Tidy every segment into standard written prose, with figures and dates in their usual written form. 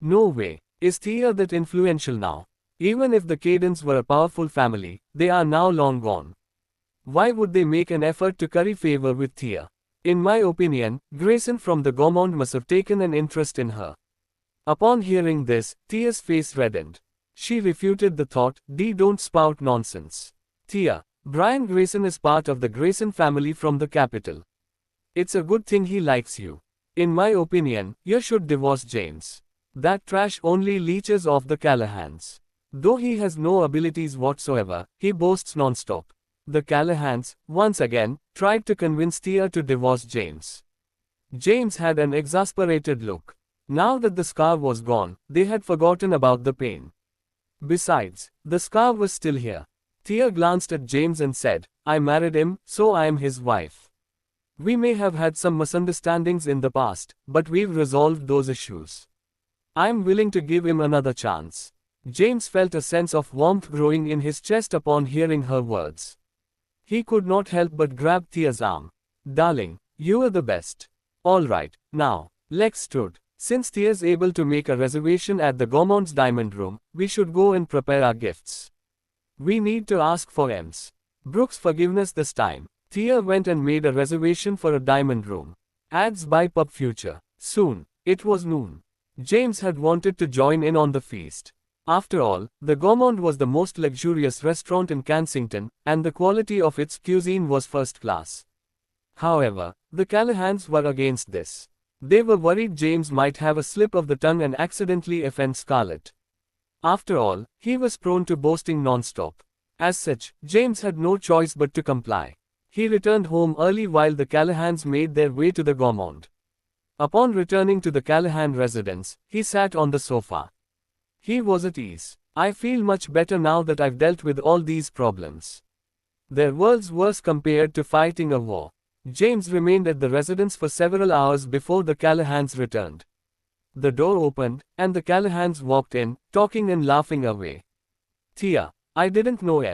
No way. Is Thea that influential now? Even if the Cadens were a powerful family, they are now long gone. Why would they make an effort to curry favor with Thea? In my opinion, Grayson from the Gaumont must have taken an interest in her. Upon hearing this, Thea's face reddened. She refuted the thought, don't spout nonsense. Thea, Brian Grayson is part of the Grayson family from the capital. It's a good thing he likes you. In my opinion, you should divorce James. That trash only leeches off the Callahans. Though he has no abilities whatsoever, he boasts non-stop. The Callahans, once again, tried to convince Thea to divorce James. James had an exasperated look. Now that the scar was gone, they had forgotten about the pain. Besides, the scar was still here. Thea glanced at James and said, I married him, so I am his wife. We may have had some misunderstandings in the past, but we've resolved those issues. I'm willing to give him another chance. James felt a sense of warmth growing in his chest upon hearing her words. He could not help but grab Thea's arm. Darling, you are the best. All right, now, Lex stood. Since Thea's able to make a reservation at the Gaumont's Diamond Room, we should go and prepare our gifts. We need to ask for Brooks' forgiveness this time. Thea went and made a reservation for a Diamond Room. Ads by Pub Future. Soon, it was noon. James had wanted to join in on the feast. After all, the Gaumont was the most luxurious restaurant in Kensington, and the quality of its cuisine was first class. However, the Callahans were against this. They were worried James might have a slip of the tongue and accidentally offend Scarlett. After all, he was prone to boasting non-stop. As such, James had no choice but to comply. He returned home early while the Callahans made their way to the Gaumont. Upon returning to the Callahan residence, he sat on the sofa. He was at ease. I feel much better now that I've dealt with all these problems. They're worlds worse compared to fighting a war. James remained at the residence for several hours before the Callahans returned. The door opened, and the Callahans walked in, talking and laughing away. Thea, I didn't know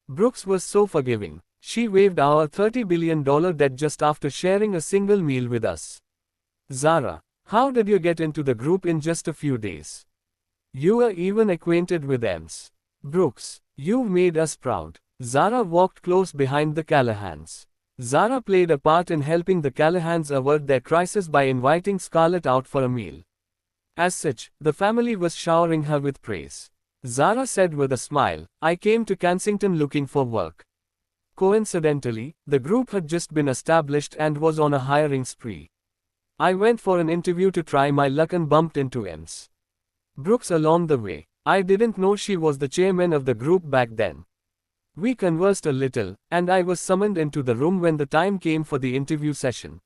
Brooks was so forgiving. She waived our $30 billion debt just after sharing a single meal with us. Zara, how did you get into the group in just a few days? You were even acquainted with Brooks, you've made us proud. Zara walked close behind the Callahans. Zara played a part in helping the Callahans avert their crisis by inviting Scarlett out for a meal. As such, the family was showering her with praise. Zara said with a smile, I came to Kensington looking for work. Coincidentally, the group had just been established and was on a hiring spree. I went for an interview to try my luck and bumped into Brooks along the way. I didn't know she was the chairman of the group back then. We conversed a little, and I was summoned into the room when the time came for the interview session.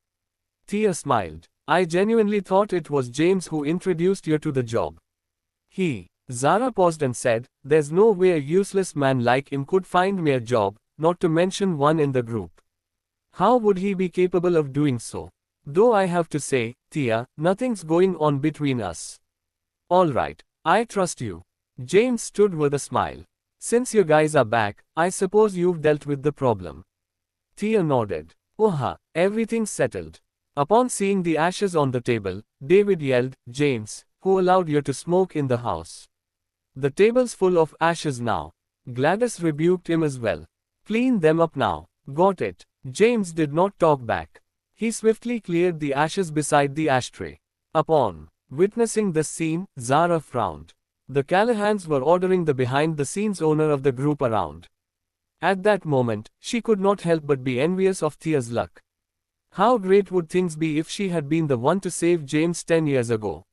Thea smiled. I genuinely thought it was James who introduced you to the job. Zara paused and said, there's no way a useless man like him could find me a job, not to mention one in the group. How would he be capable of doing so? Though I have to say, Thea, nothing's going on between us. All right, I trust you. James stood with a smile. Since you guys are back, I suppose you've dealt with the problem. Thea nodded. Everything's settled. Upon seeing the ashes on the table, David yelled, James, who allowed you to smoke in the house? The table's full of ashes now. Gladys rebuked him as well. Clean them up now. Got it. James did not talk back. He swiftly cleared the ashes beside the ashtray. Upon witnessing the scene, Zara frowned. The Callahans were ordering the behind-the-scenes owner of the group around. At that moment, she could not help but be envious of Thea's luck. How great would things be if she had been the one to save James 10 years ago?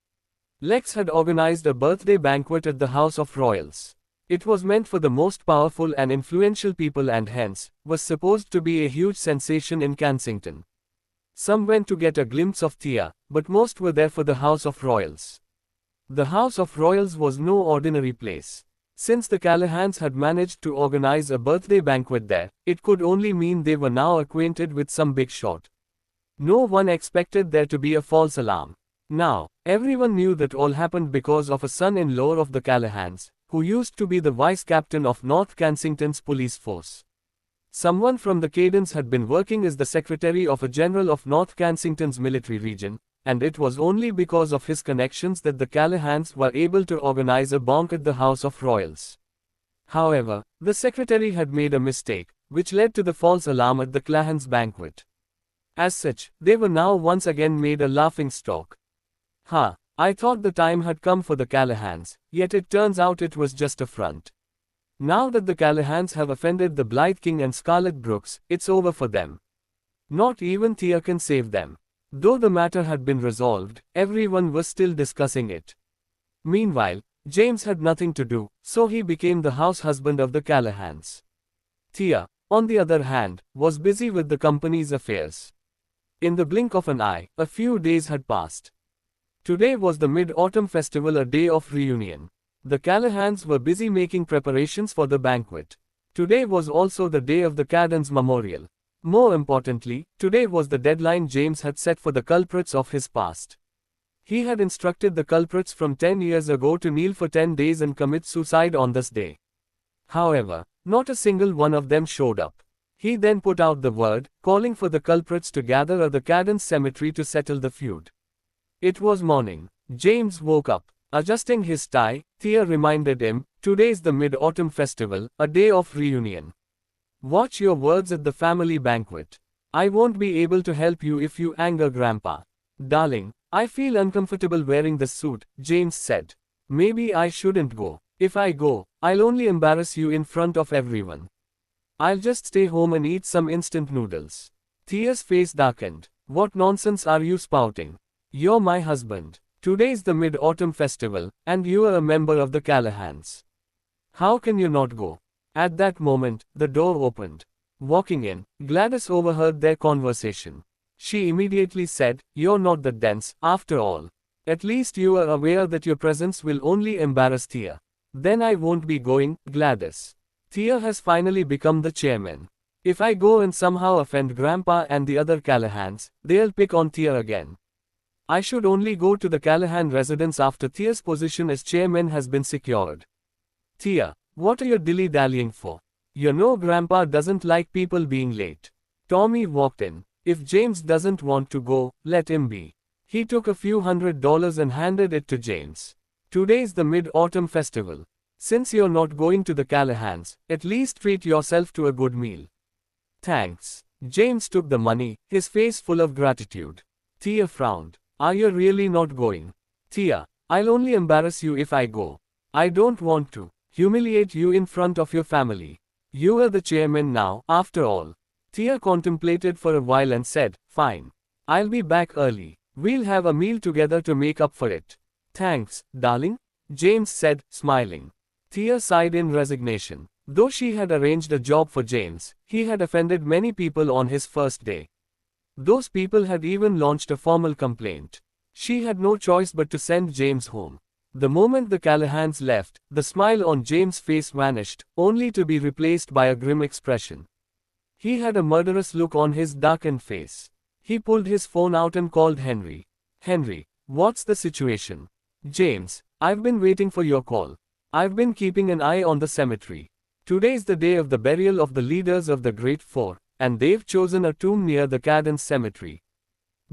Lex had organized a birthday banquet at the House of Royals. It was meant for the most powerful and influential people and hence, was supposed to be a huge sensation in Kensington. Some went to get a glimpse of Thea, but most were there for the House of Royals. The House of Royals was no ordinary place. Since the Callahans had managed to organize a birthday banquet there, it could only mean they were now acquainted with some big shot. No one expected there to be a false alarm. Now, everyone knew that all happened because of a son-in-law of the Callahans, who used to be the vice-captain of North Kensington's police force. Someone from the Cadens had been working as the secretary of a general of North Kensington's military region, and it was only because of his connections that the Callahans were able to organize a bonk at the House of Royals. However, the secretary had made a mistake, which led to the false alarm at the Callahans' banquet. As such, they were now once again made a laughingstock. I thought the time had come for the Callahans, yet it turns out it was just a front. Now that the Callahans have offended the Blythe King and Scarlet Brooks, it's over for them. Not even Thea can save them. Though the matter had been resolved, everyone was still discussing it. Meanwhile, James had nothing to do, so he became the house husband of the Callahans. Thea, on the other hand, was busy with the company's affairs. In the blink of an eye, a few days had passed. Today was the Mid-Autumn Festival, a day of reunion. The Callahans were busy making preparations for the banquet. Today was also the day of the Caddens Memorial. More importantly, today was the deadline James had set for the culprits of his past. He had instructed the culprits from 10 years ago to kneel for 10 days and commit suicide on this day. However, not a single one of them showed up. He then put out the word, calling for the culprits to gather at the Caddens cemetery to settle the feud. It was morning. James woke up. Adjusting his tie, Thea reminded him, "Today's the Mid-Autumn Festival, a day of reunion. Watch your words at the family banquet. I won't be able to help you if you anger Grandpa." "Darling, I feel uncomfortable wearing this suit," James said. "Maybe I shouldn't go. If I go, I'll only embarrass you in front of everyone. I'll just stay home and eat some instant noodles." Thea's face darkened. "What nonsense are you spouting? You're my husband. Today's the Mid-Autumn Festival, and you are a member of the Callahans. How can you not go?" At that moment, the door opened. Walking in, Gladys overheard their conversation. She immediately said, "You're not that dense, after all. At least you are aware that your presence will only embarrass Thea." "Then I won't be going, Gladys. Thea has finally become the chairman. If I go and somehow offend Grandpa and the other Callahans, they'll pick on Thea again. I should only go to the Callahan residence after Thea's position as chairman has been secured." "Thea, what are you dilly-dallying for? You know Grandpa doesn't like people being late." Tommy walked in. "If James doesn't want to go, let him be." He took a few $100s and handed it to James. "Today's the Mid-Autumn Festival. Since you're not going to the Callahans, at least treat yourself to a good meal." "Thanks." James took the money, his face full of gratitude. Thea frowned. "Are you really not going?" "Thea, I'll only embarrass you if I go. I don't want to humiliate you in front of your family. You are the chairman now, after all." Thea contemplated for a while and said, "Fine. I'll be back early. We'll have a meal together to make up for it." "Thanks, darling," James said, smiling. Thea sighed in resignation. Though she had arranged a job for James, he had offended many people on his first day. Those people had even launched a formal complaint. She had no choice but to send James home. The moment the Callahans left, the smile on James' face vanished, only to be replaced by a grim expression. He had a murderous look on his darkened face. He pulled his phone out and called Henry. "Henry, what's the situation?" "James, I've been waiting for your call. I've been keeping an eye on the cemetery. Today's the day of the burial of the leaders of the Great Four, and they've chosen a tomb near the Caddens Cemetery.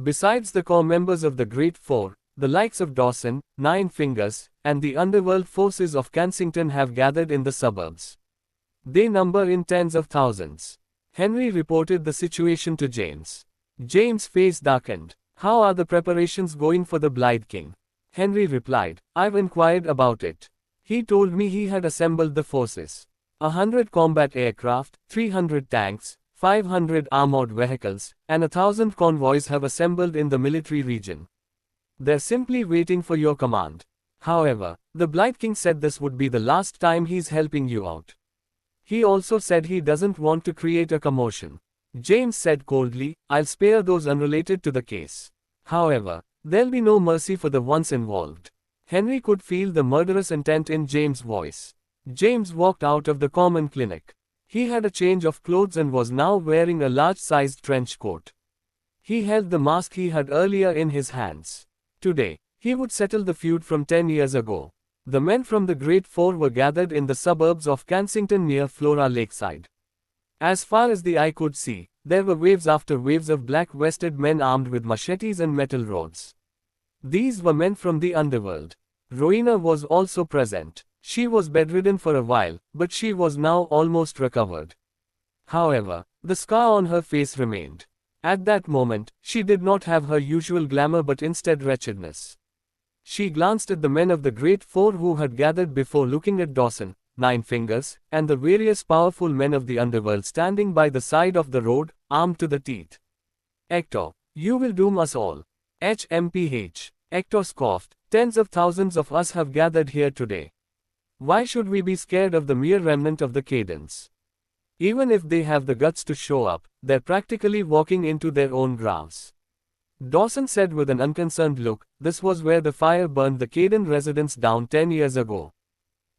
Besides the core members of the Great Four, the likes of Dawson, Nine Fingers, and the underworld forces of Kensington have gathered in the suburbs. They number in tens of thousands." Henry reported the situation to James. James' face darkened. "How are the preparations going for the Blythe King?" Henry replied, "I've inquired about it. He told me he had assembled the forces. 100 combat aircraft, 300 tanks, 500 armored vehicles, and 1,000 convoys have assembled in the military region. They're simply waiting for your command. However, the Blythe King said this would be the last time he's helping you out. He also said he doesn't want to create a commotion." James said coldly, "I'll spare those unrelated to the case. However, there'll be no mercy for the ones involved." Henry could feel the murderous intent in James' voice. James walked out of the common clinic. He had a change of clothes and was now wearing a large-sized trench coat. He held the mask he had earlier in his hands. Today, he would settle the feud from 10 years ago. The men from the Great Four were gathered in the suburbs of Kensington near Flora Lakeside. As far as the eye could see, there were waves after waves of black-vested men armed with machetes and metal rods. These were men from the underworld. Rowena was also present. She was bedridden for a while, but she was now almost recovered. However, the scar on her face remained. At that moment, she did not have her usual glamour but instead wretchedness. She glanced at the men of the Great Four who had gathered before looking at Dawson, Nine Fingers, and the various powerful men of the underworld standing by the side of the road, armed to the teeth. Hector, you will doom us all. HMPH. Hector scoffed, tens of thousands of us have gathered here today. Why should we be scared of the mere remnant of the Cadence? Even if they have the guts to show up, they're practically walking into their own graves. Dawson said with an unconcerned look, this was where the fire burned the Caden residents down 10 years ago.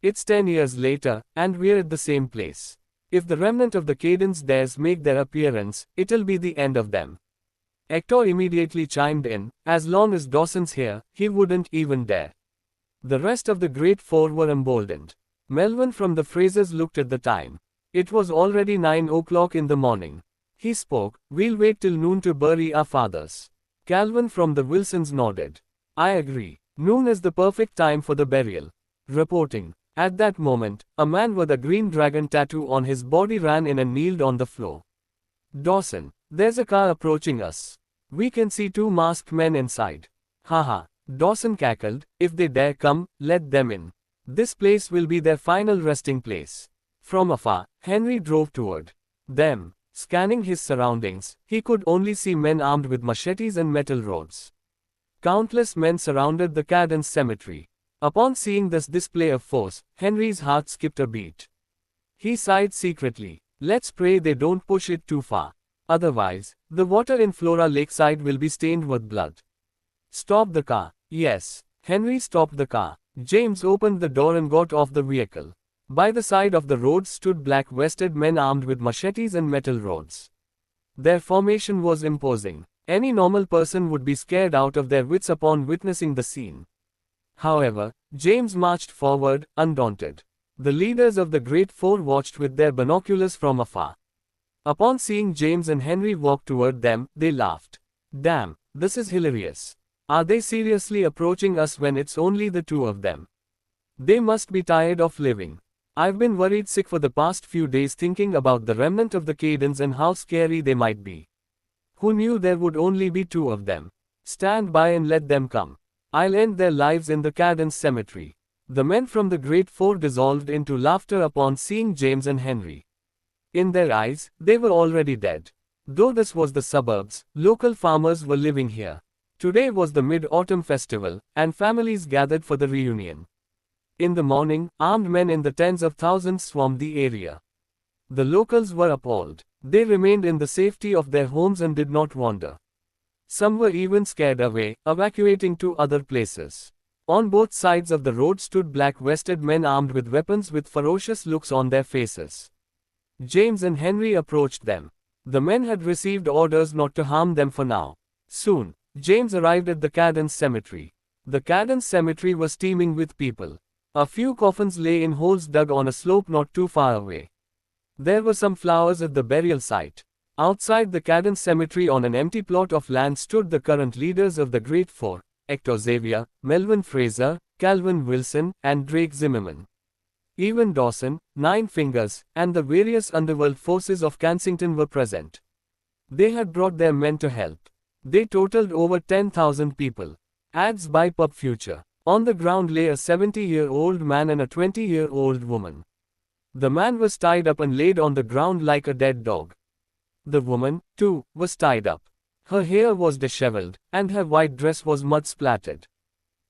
It's 10 years later, and we're at the same place. If the remnant of the Cadence dares make their appearance, it'll be the end of them. Hector immediately chimed in, as long as Dawson's here, he wouldn't even dare. The rest of the Great Four were emboldened. Melvin from the Frasers looked at the time. It was already 9 o'clock in the morning. He spoke, we'll wait till noon to bury our fathers. Calvin from the Wilsons nodded. I agree. Noon is the perfect time for the burial. Reporting. At that moment, a man with a green dragon tattoo on his body ran in and kneeled on the floor. Dawson, there's a car approaching us. We can see 2 masked men inside. Haha. Dawson cackled, if they dare come, let them in. This place will be their final resting place. From afar, Henry drove toward them. Scanning his surroundings, he could only see men armed with machetes and metal rods. Countless men surrounded the Cadence cemetery. Upon seeing this display of force, Henry's heart skipped a beat. He sighed secretly. Let's pray they don't push it too far. Otherwise, the water in Flora Lakeside will be stained with blood. Stop the car. Yes. Henry stopped the car. James opened the door and got off the vehicle. By the side of the road stood black-vested men armed with machetes and metal rods. Their formation was imposing. Any normal person would be scared out of their wits upon witnessing the scene. However, James marched forward, undaunted. The leaders of the Great Four watched with their binoculars from afar. Upon seeing James and Henry walk toward them, they laughed. Damn, this is hilarious. Are they seriously approaching us when it's only the 2 of them? They must be tired of living. I've been worried sick for the past few days thinking about the remnant of the Cadence and how scary they might be. Who knew there would only be 2 of them? Stand by and let them come. I'll end their lives in the Cadence cemetery. The men from the Great Four dissolved into laughter upon seeing James and Henry. In their eyes, they were already dead. Though this was the suburbs, local farmers were living here. Today was the Mid-Autumn Festival, and families gathered for the reunion. In the morning, armed men in the tens of thousands swarmed the area. The locals were appalled. They remained in the safety of their homes and did not wander. Some were even scared away, evacuating to other places. On both sides of the road stood black-vested men armed with weapons with ferocious looks on their faces. James and Henry approached them. The men had received orders not to harm them for now. Soon, James arrived at the Cadence cemetery. The Cadence cemetery was teeming with people. A few coffins lay in holes dug on a slope not too far away. There were some flowers at the burial site. Outside the Cadence cemetery on an empty plot of land stood the current leaders of the Great Four, Hector Xavier, Melvin Fraser, Calvin Wilson, and Drake Zimmerman. Even Dawson, Nine Fingers, and the various underworld forces of Kensington were present. They had brought their men to help. They totaled over 10,000 people. Ads by Pub Future. On the ground lay a 70-year-old man and a 20-year-old woman. The man was tied up and laid on the ground like a dead dog. The woman, too, was tied up. Her hair was disheveled, and her white dress was mud-splattered.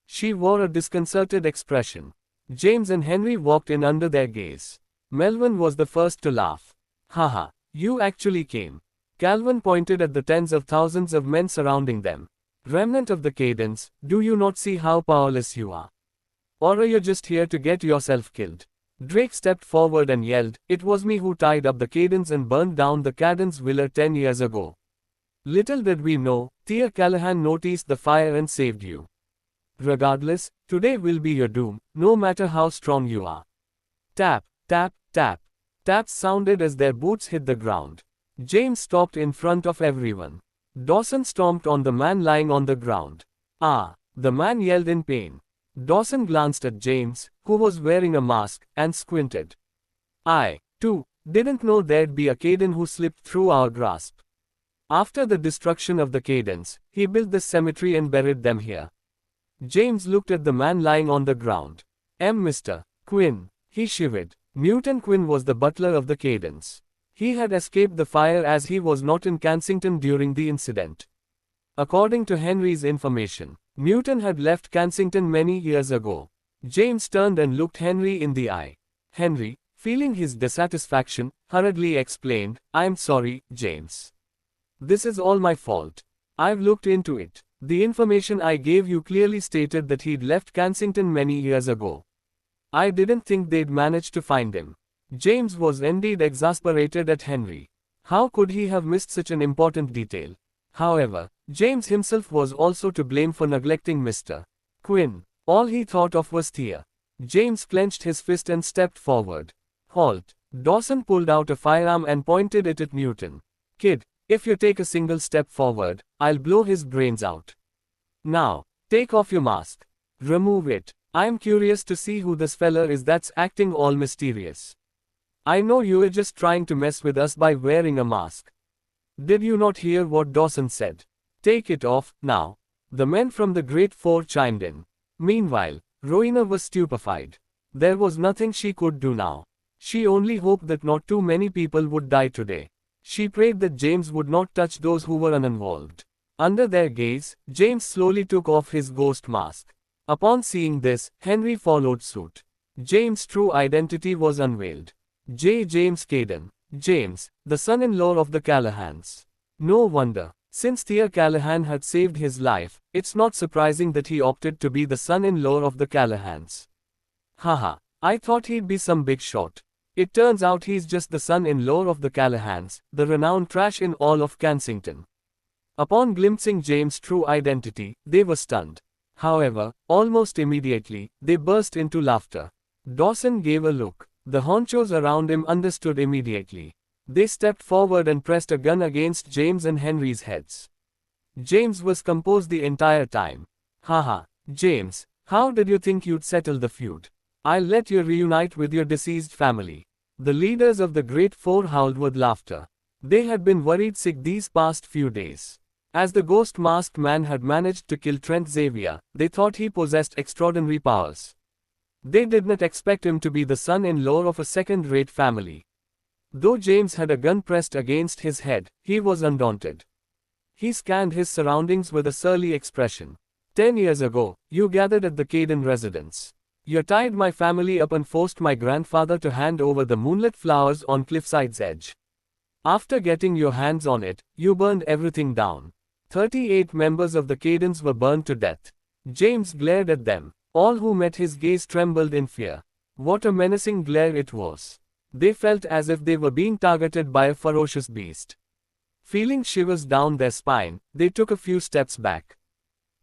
She wore a disconcerted expression. James and Henry walked in under their gaze. Melvin was the first to laugh. Haha, you actually came. Calvin pointed at the tens of thousands of men surrounding them. Remnant of the Cadence, do you not see how powerless you are? Or are you just here to get yourself killed? Drake stepped forward and yelled, it was me who tied up the Cadence and burned down the Cadence Villa 10 years ago. Little did we know, Tia Callahan noticed the fire and saved you. Regardless, today will be your doom, no matter how strong you are. Tap, tap, tap. Taps sounded as their boots hit the ground. James stopped in front of everyone. Dawson stomped on the man lying on the ground. Ah, The man yelled in pain. Dawson glanced at James, who was wearing a mask, and squinted. I, too, didn't know there'd be a Kayden who slipped through our grasp. After the destruction of the Kaydens, he built this cemetery and buried them here. James looked at the man lying on the ground. Mr. Quinn, he shivered. Newton Quinn was the butler of the Kaydens. He had escaped the fire as he was not in Kensington during the incident. According to Henry's information, Newton had left Kensington many years ago. James turned and looked Henry in the eye. Henry, feeling his dissatisfaction, hurriedly explained, "I'm sorry, James. This is all my fault. I've looked into it. The information I gave you clearly stated that he'd left Kensington many years ago. I didn't think they'd manage to find him." James was indeed exasperated at Henry. How could he have missed such an important detail? However, James himself was also to blame for neglecting Mr. Quinn. All he thought of was Thea. James clenched his fist and stepped forward. "Halt." Dawson pulled out a firearm and pointed it at Newton. "Kid, if you take a single step forward, I'll blow his brains out. Now, take off your mask. Remove it. I'm curious to see who this fella is that's acting all mysterious. I know you were just trying to mess with us by wearing a mask. Did you not hear what Dawson said? Take it off, now." The men from the Great Four chimed in. Meanwhile, Rowena was stupefied. There was nothing she could do now. She only hoped that not too many people would die today. She prayed that James would not touch those who were uninvolved. Under their gaze, James slowly took off his ghost mask. Upon seeing this, Henry followed suit. James' true identity was unveiled. James Kayden. James, the son-in-law of the Callahans. No wonder. Since Thea Callahan had saved his life, it's not surprising that he opted to be the son-in-law of the Callahans. Haha, I thought he'd be some big shot. It turns out he's just the son-in-law of the Callahans, the renowned trash in all of Kensington. Upon glimpsing James' true identity, they were stunned. However, almost immediately, they burst into laughter. Dawson gave a look. The honchos around him understood immediately. They stepped forward and pressed a gun against James and Henry's heads. James was composed the entire time. "Haha, James, how did you think you'd settle the feud? I'll let you reunite with your deceased family." The leaders of the Great Four howled with laughter. They had been worried sick these past few days. As the ghost masked man had managed to kill Trent Xavier, they thought he possessed extraordinary powers. They did not expect him to be the son-in-law of a second-rate family. Though James had a gun pressed against his head, he was undaunted. He scanned his surroundings with a surly expression. 10 years ago, you gathered at the Kayden residence. You tied my family up and forced my grandfather to hand over the moonlit flowers on Cliffside's edge. After getting your hands on it, you burned everything down. 38 members of the Kaydens were burned to death. James glared at them. All who met his gaze trembled in fear. What a menacing glare it was. They felt as if they were being targeted by a ferocious beast. Feeling shivers down their spine, they took a few steps back.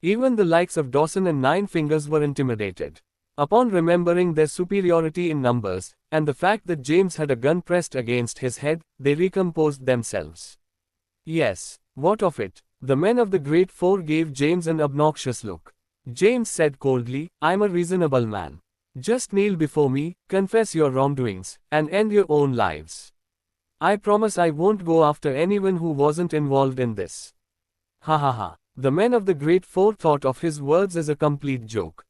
Even the likes of Dawson and Nine Fingers were intimidated. Upon remembering their superiority in numbers, and the fact that James had a gun pressed against his head, they recomposed themselves. Yes, what of it? The men of the Great Four gave James an obnoxious look. James said coldly, "I'm a reasonable man. Just kneel before me, confess your wrongdoings, and end your own lives. I promise I won't go after anyone who wasn't involved in this." Ha ha ha. The men of the Great Four thought of his words as a complete joke.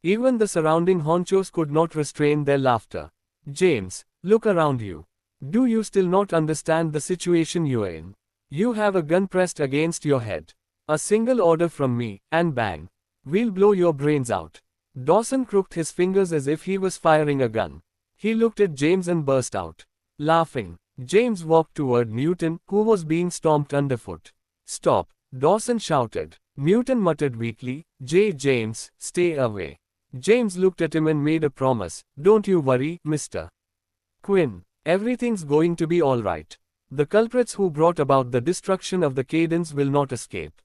Even the surrounding honchos could not restrain their laughter. "James, look around you. Do you still not understand the situation you are in? You have a gun pressed against your head. A single order from me, and bang. We'll blow your brains out." Dawson crooked his fingers as if he was firing a gun. He looked at James and burst out laughing. James walked toward Newton, who was being stomped underfoot. "Stop," Dawson shouted. Newton muttered weakly, James, stay away." James looked at him and made a promise. "Don't you worry, Mr. Quinn. Everything's going to be all right. The culprits who brought about the destruction of the Kaydens will not escape.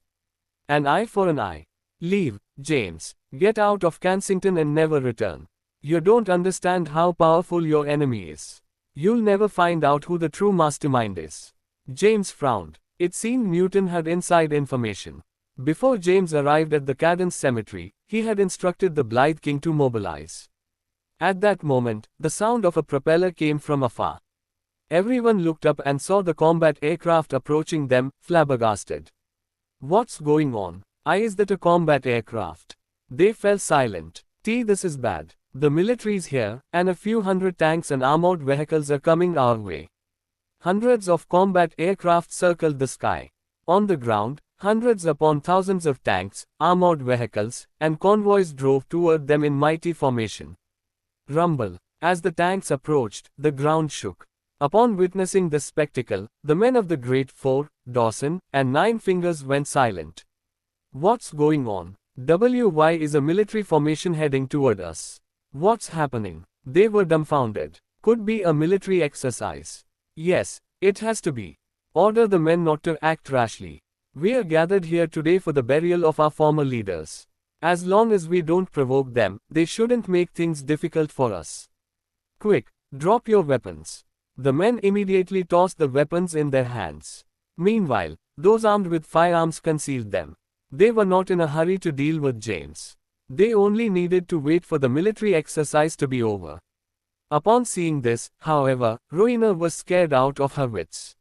An eye for an eye. Leave, James. Get out of Kensington and never return. You don't understand how powerful your enemy is. You'll never find out who the true mastermind is." James frowned. It seemed Newton had inside information. Before James arrived at the Cadence Cemetery, he had instructed the Blythe King to mobilize. At that moment, the sound of a propeller came from afar. Everyone looked up and saw the combat aircraft approaching them, flabbergasted. What's going on? Is that a combat aircraft? They fell silent. This is bad. The military's here, and a few hundred tanks and armored vehicles are coming our way. Hundreds of combat aircraft circled the sky. On the ground, hundreds upon thousands of tanks, armored vehicles, and convoys drove toward them in mighty formation. Rumble. As the tanks approached, the ground shook. Upon witnessing this spectacle, the men of the Great Four, Dawson, and Nine Fingers went silent. What's going on? Why is a military formation heading toward us? What's happening? They were dumbfounded. Could be a military exercise. Yes, it has to be. Order the men not to act rashly. We are gathered here today for the burial of our former leaders. As long as we don't provoke them, they shouldn't make things difficult for us. Quick, drop your weapons. The men immediately tossed the weapons in their hands. Meanwhile, those armed with firearms concealed them. They were not in a hurry to deal with James. They only needed to wait for the military exercise to be over. Upon seeing this, however, Rowena was scared out of her wits.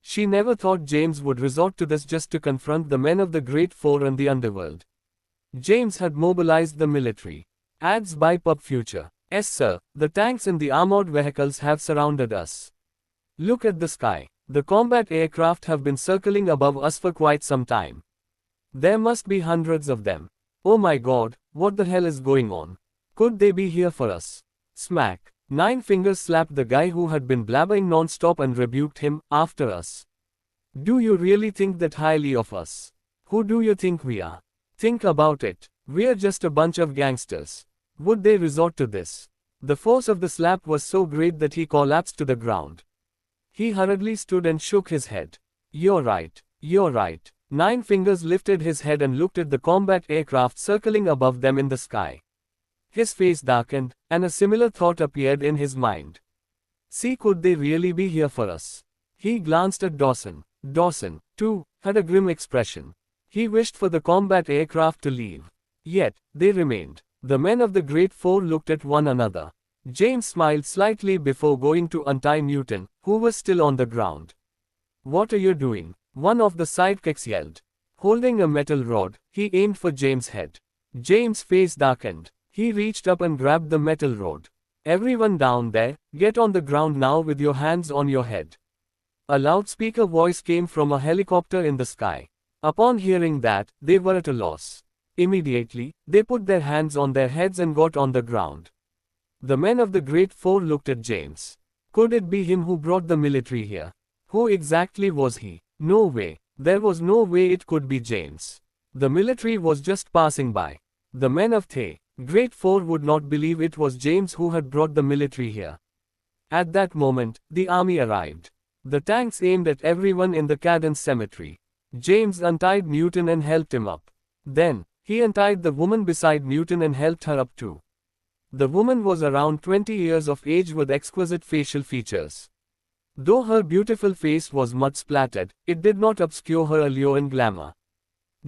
She never thought James would resort to this just to confront the men of the Great Four and the underworld. James had mobilized the military. Adds by Pub Future. Yes sir, the tanks and the armored vehicles have surrounded us. Look at the sky. The combat aircraft have been circling above us for quite some time. There must be hundreds of them. Oh my god, what the hell is going on? Could they be here for us? Smack. Nine Fingers slapped the guy who had been blabbering non-stop and rebuked him, after us. Do you really think that highly of us? Who do you think we are? Think about it. We're just a bunch of gangsters. Would they resort to this? The force of the slap was so great that he collapsed to the ground. He hurriedly stood and shook his head. You're right. You're right. Nine Fingers lifted his head and looked at the combat aircraft circling above them in the sky. His face darkened, and a similar thought appeared in his mind. See, could they really be here for us? He glanced at Dawson. Dawson, too, had a grim expression. He wished for the combat aircraft to leave. Yet, they remained. The men of the Great Four looked at one another. James smiled slightly before going to untie Newton, who was still on the ground. What are you doing? One of the sidekicks yelled. Holding a metal rod, he aimed for James' head. James' face darkened. He reached up and grabbed the metal rod. Everyone down there, get on the ground now with your hands on your head. A loudspeaker voice came from a helicopter in the sky. Upon hearing that, they were at a loss. Immediately, they put their hands on their heads and got on the ground. The men of the Great Four looked at James. Could it be him who brought the military here? Who exactly was he? No way. There was no way it could be James. The military was just passing by. The men of the Great Four would not believe it was James who had brought the military here. At that moment, the army arrived. The tanks aimed at everyone in the Cadence Cemetery. James untied Newton and helped him up. Then, he untied the woman beside Newton and helped her up too. The woman was around 20 years of age with exquisite facial features. Though her beautiful face was mud splattered, it did not obscure her allure and glamour.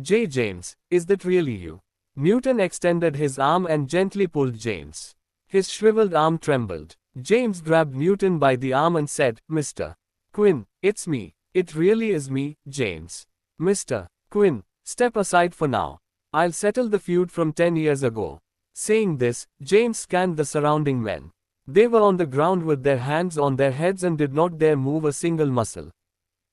James, is that really you? Newton extended his arm and gently pulled James. His shriveled arm trembled. James grabbed Newton by the arm and said, Mr. Quinn, it's me. It really is me, James. Mr. Quinn, step aside for now. I'll settle the feud from 10 years ago. Saying this, James scanned the surrounding men. They were on the ground with their hands on their heads and did not dare move a single muscle.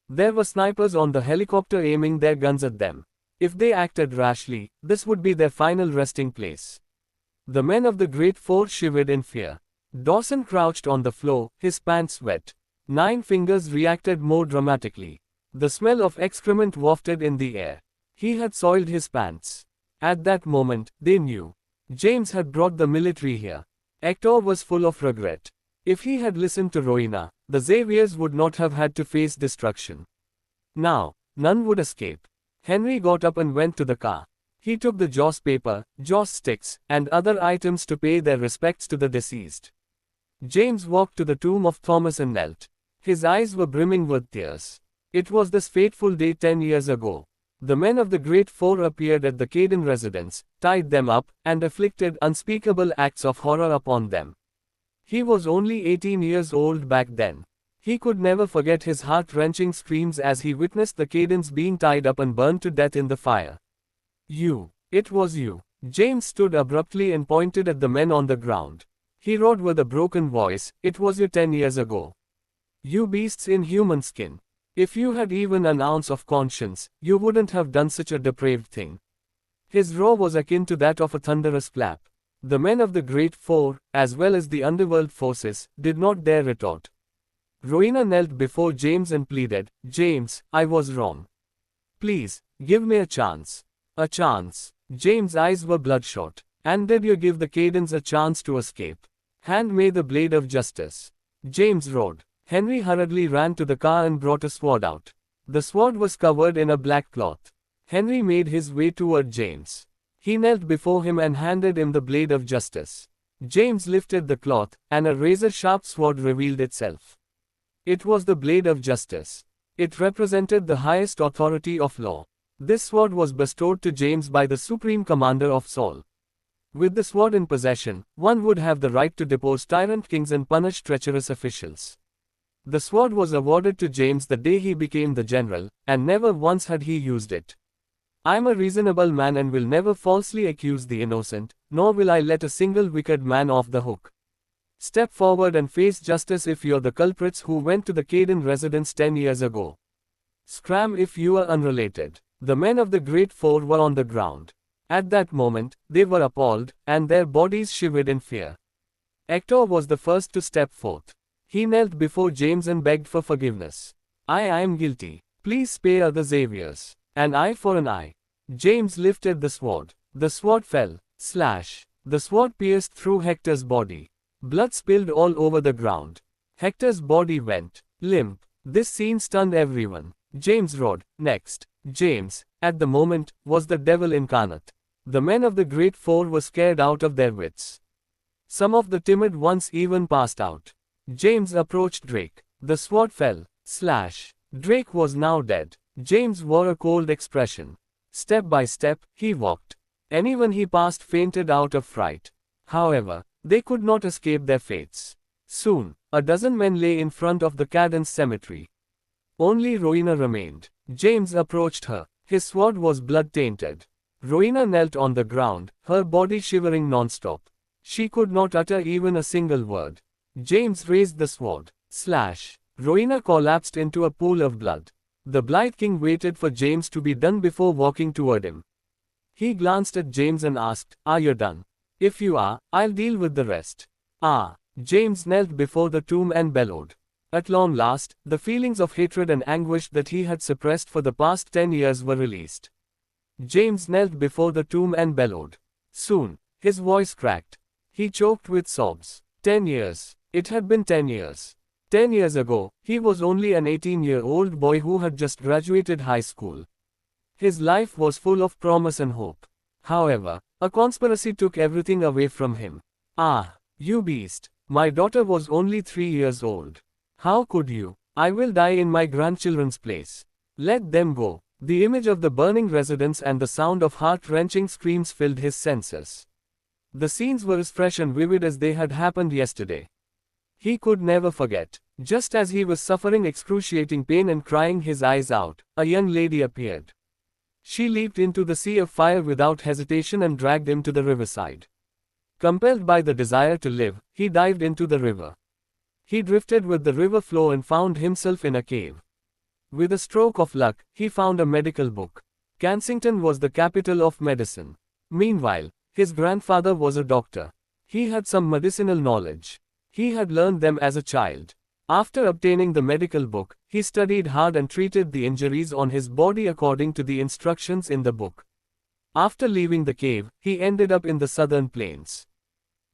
There were snipers on the helicopter aiming their guns at them. If they acted rashly, this would be their final resting place. The men of the Great Four shivered in fear. Dawson crouched on the floor, his pants wet. Nine Fingers reacted more dramatically. The smell of excrement wafted in the air. He had soiled his pants. At that moment, they knew. James had brought the military here. Hector was full of regret. If he had listened to Rowena, the Xaviers would not have had to face destruction. Now, none would escape. Henry got up and went to the car. He took the joss paper, joss sticks, and other items to pay their respects to the deceased. James walked to the tomb of Thomas and knelt. His eyes were brimming with tears. It was this fateful day 10 years ago. The men of the Great Four appeared at the Caden residence, tied them up, and inflicted unspeakable acts of horror upon them. He was only 18 years old back then. He could never forget his heart-wrenching screams as he witnessed the Cadens being tied up and burned to death in the fire. "You! It was you!" James stood abruptly and pointed at the men on the ground. He roared with a broken voice, "It was you 10 years ago. You beasts in human skin. If you had even an ounce of conscience, you wouldn't have done such a depraved thing." His roar was akin to that of a thunderous clap. The men of the Great Four, as well as the underworld forces, did not dare retort. Rowena knelt before James and pleaded, "James, I was wrong. Please, give me a chance. A chance." James' eyes were bloodshot. "And did you give the Cadens a chance to escape? Hand me the blade of justice." James roared. Henry hurriedly ran to the car and brought a sword out. The sword was covered in a black cloth. Henry made his way toward James. He knelt before him and handed him the blade of justice. James lifted the cloth, and a razor-sharp sword revealed itself. It was the blade of justice. It represented the highest authority of law. This sword was bestowed to James by the supreme commander of Saul. With the sword in possession, one would have the right to depose tyrant kings and punish treacherous officials. The sword was awarded to James the day he became the general, and never once had he used it. "I'm a reasonable man and will never falsely accuse the innocent, nor will I let a single wicked man off the hook. Step forward and face justice if you're the culprits who went to the Caden residence 10 years ago. Scram if you are unrelated." The men of the Great Four were on the ground. At that moment, they were appalled, and their bodies shivered in fear. Hector was the first to step forth. He knelt before James and begged for forgiveness. I am guilty. Please spare the Xaviers. An eye for an eye." James lifted the sword. The sword fell. Slash. The sword pierced through Hector's body. Blood spilled all over the ground. Hector's body went limp. This scene stunned everyone. James roared, "Next." James, at the moment, was the devil incarnate. The men of the Great Four were scared out of their wits. Some of the timid ones even passed out. James approached Drake. The sword fell. Slash. Drake was now dead. James wore a cold expression. Step by step, he walked. Anyone he passed fainted out of fright. However, they could not escape their fates. Soon, a dozen men lay in front of the Cadence cemetery. Only Rowena remained. James approached her. His sword was blood-tainted. Rowena knelt on the ground, her body shivering non-stop. She could not utter even a single word. James raised the sword. Slash. Rowena collapsed into a pool of blood. The Blight King waited for James to be done before walking toward him. He glanced at James and asked, "Are you done? If you are, I'll deal with the rest." "Ah." James knelt before the tomb and bellowed. At long last, the feelings of hatred and anguish that he had suppressed for the past 10 years were released. James knelt before the tomb and bellowed. Soon, his voice cracked. He choked with sobs. 10 years. It had been 10 years. 10 years ago, he was only an 18-year-old boy who had just graduated high school. His life was full of promise and hope. However, a conspiracy took everything away from him. "Ah, you beast. My daughter was only 3 years old. How could you? I will die in my grandchildren's place. Let them go." The image of the burning residence and the sound of heart-wrenching screams filled his senses. The scenes were as fresh and vivid as they had happened yesterday. He could never forget. Just as he was suffering excruciating pain and crying his eyes out, a young lady appeared. She leaped into the sea of fire without hesitation and dragged him to the riverside. Compelled by the desire to live, he dived into the river. He drifted with the river flow and found himself in a cave. With a stroke of luck, he found a medical book. Kensington was the capital of medicine. Meanwhile, his grandfather was a doctor. He had some medicinal knowledge. He had learned them as a child. After obtaining the medical book, he studied hard and treated the injuries on his body according to the instructions in the book. After leaving the cave, he ended up in the southern plains.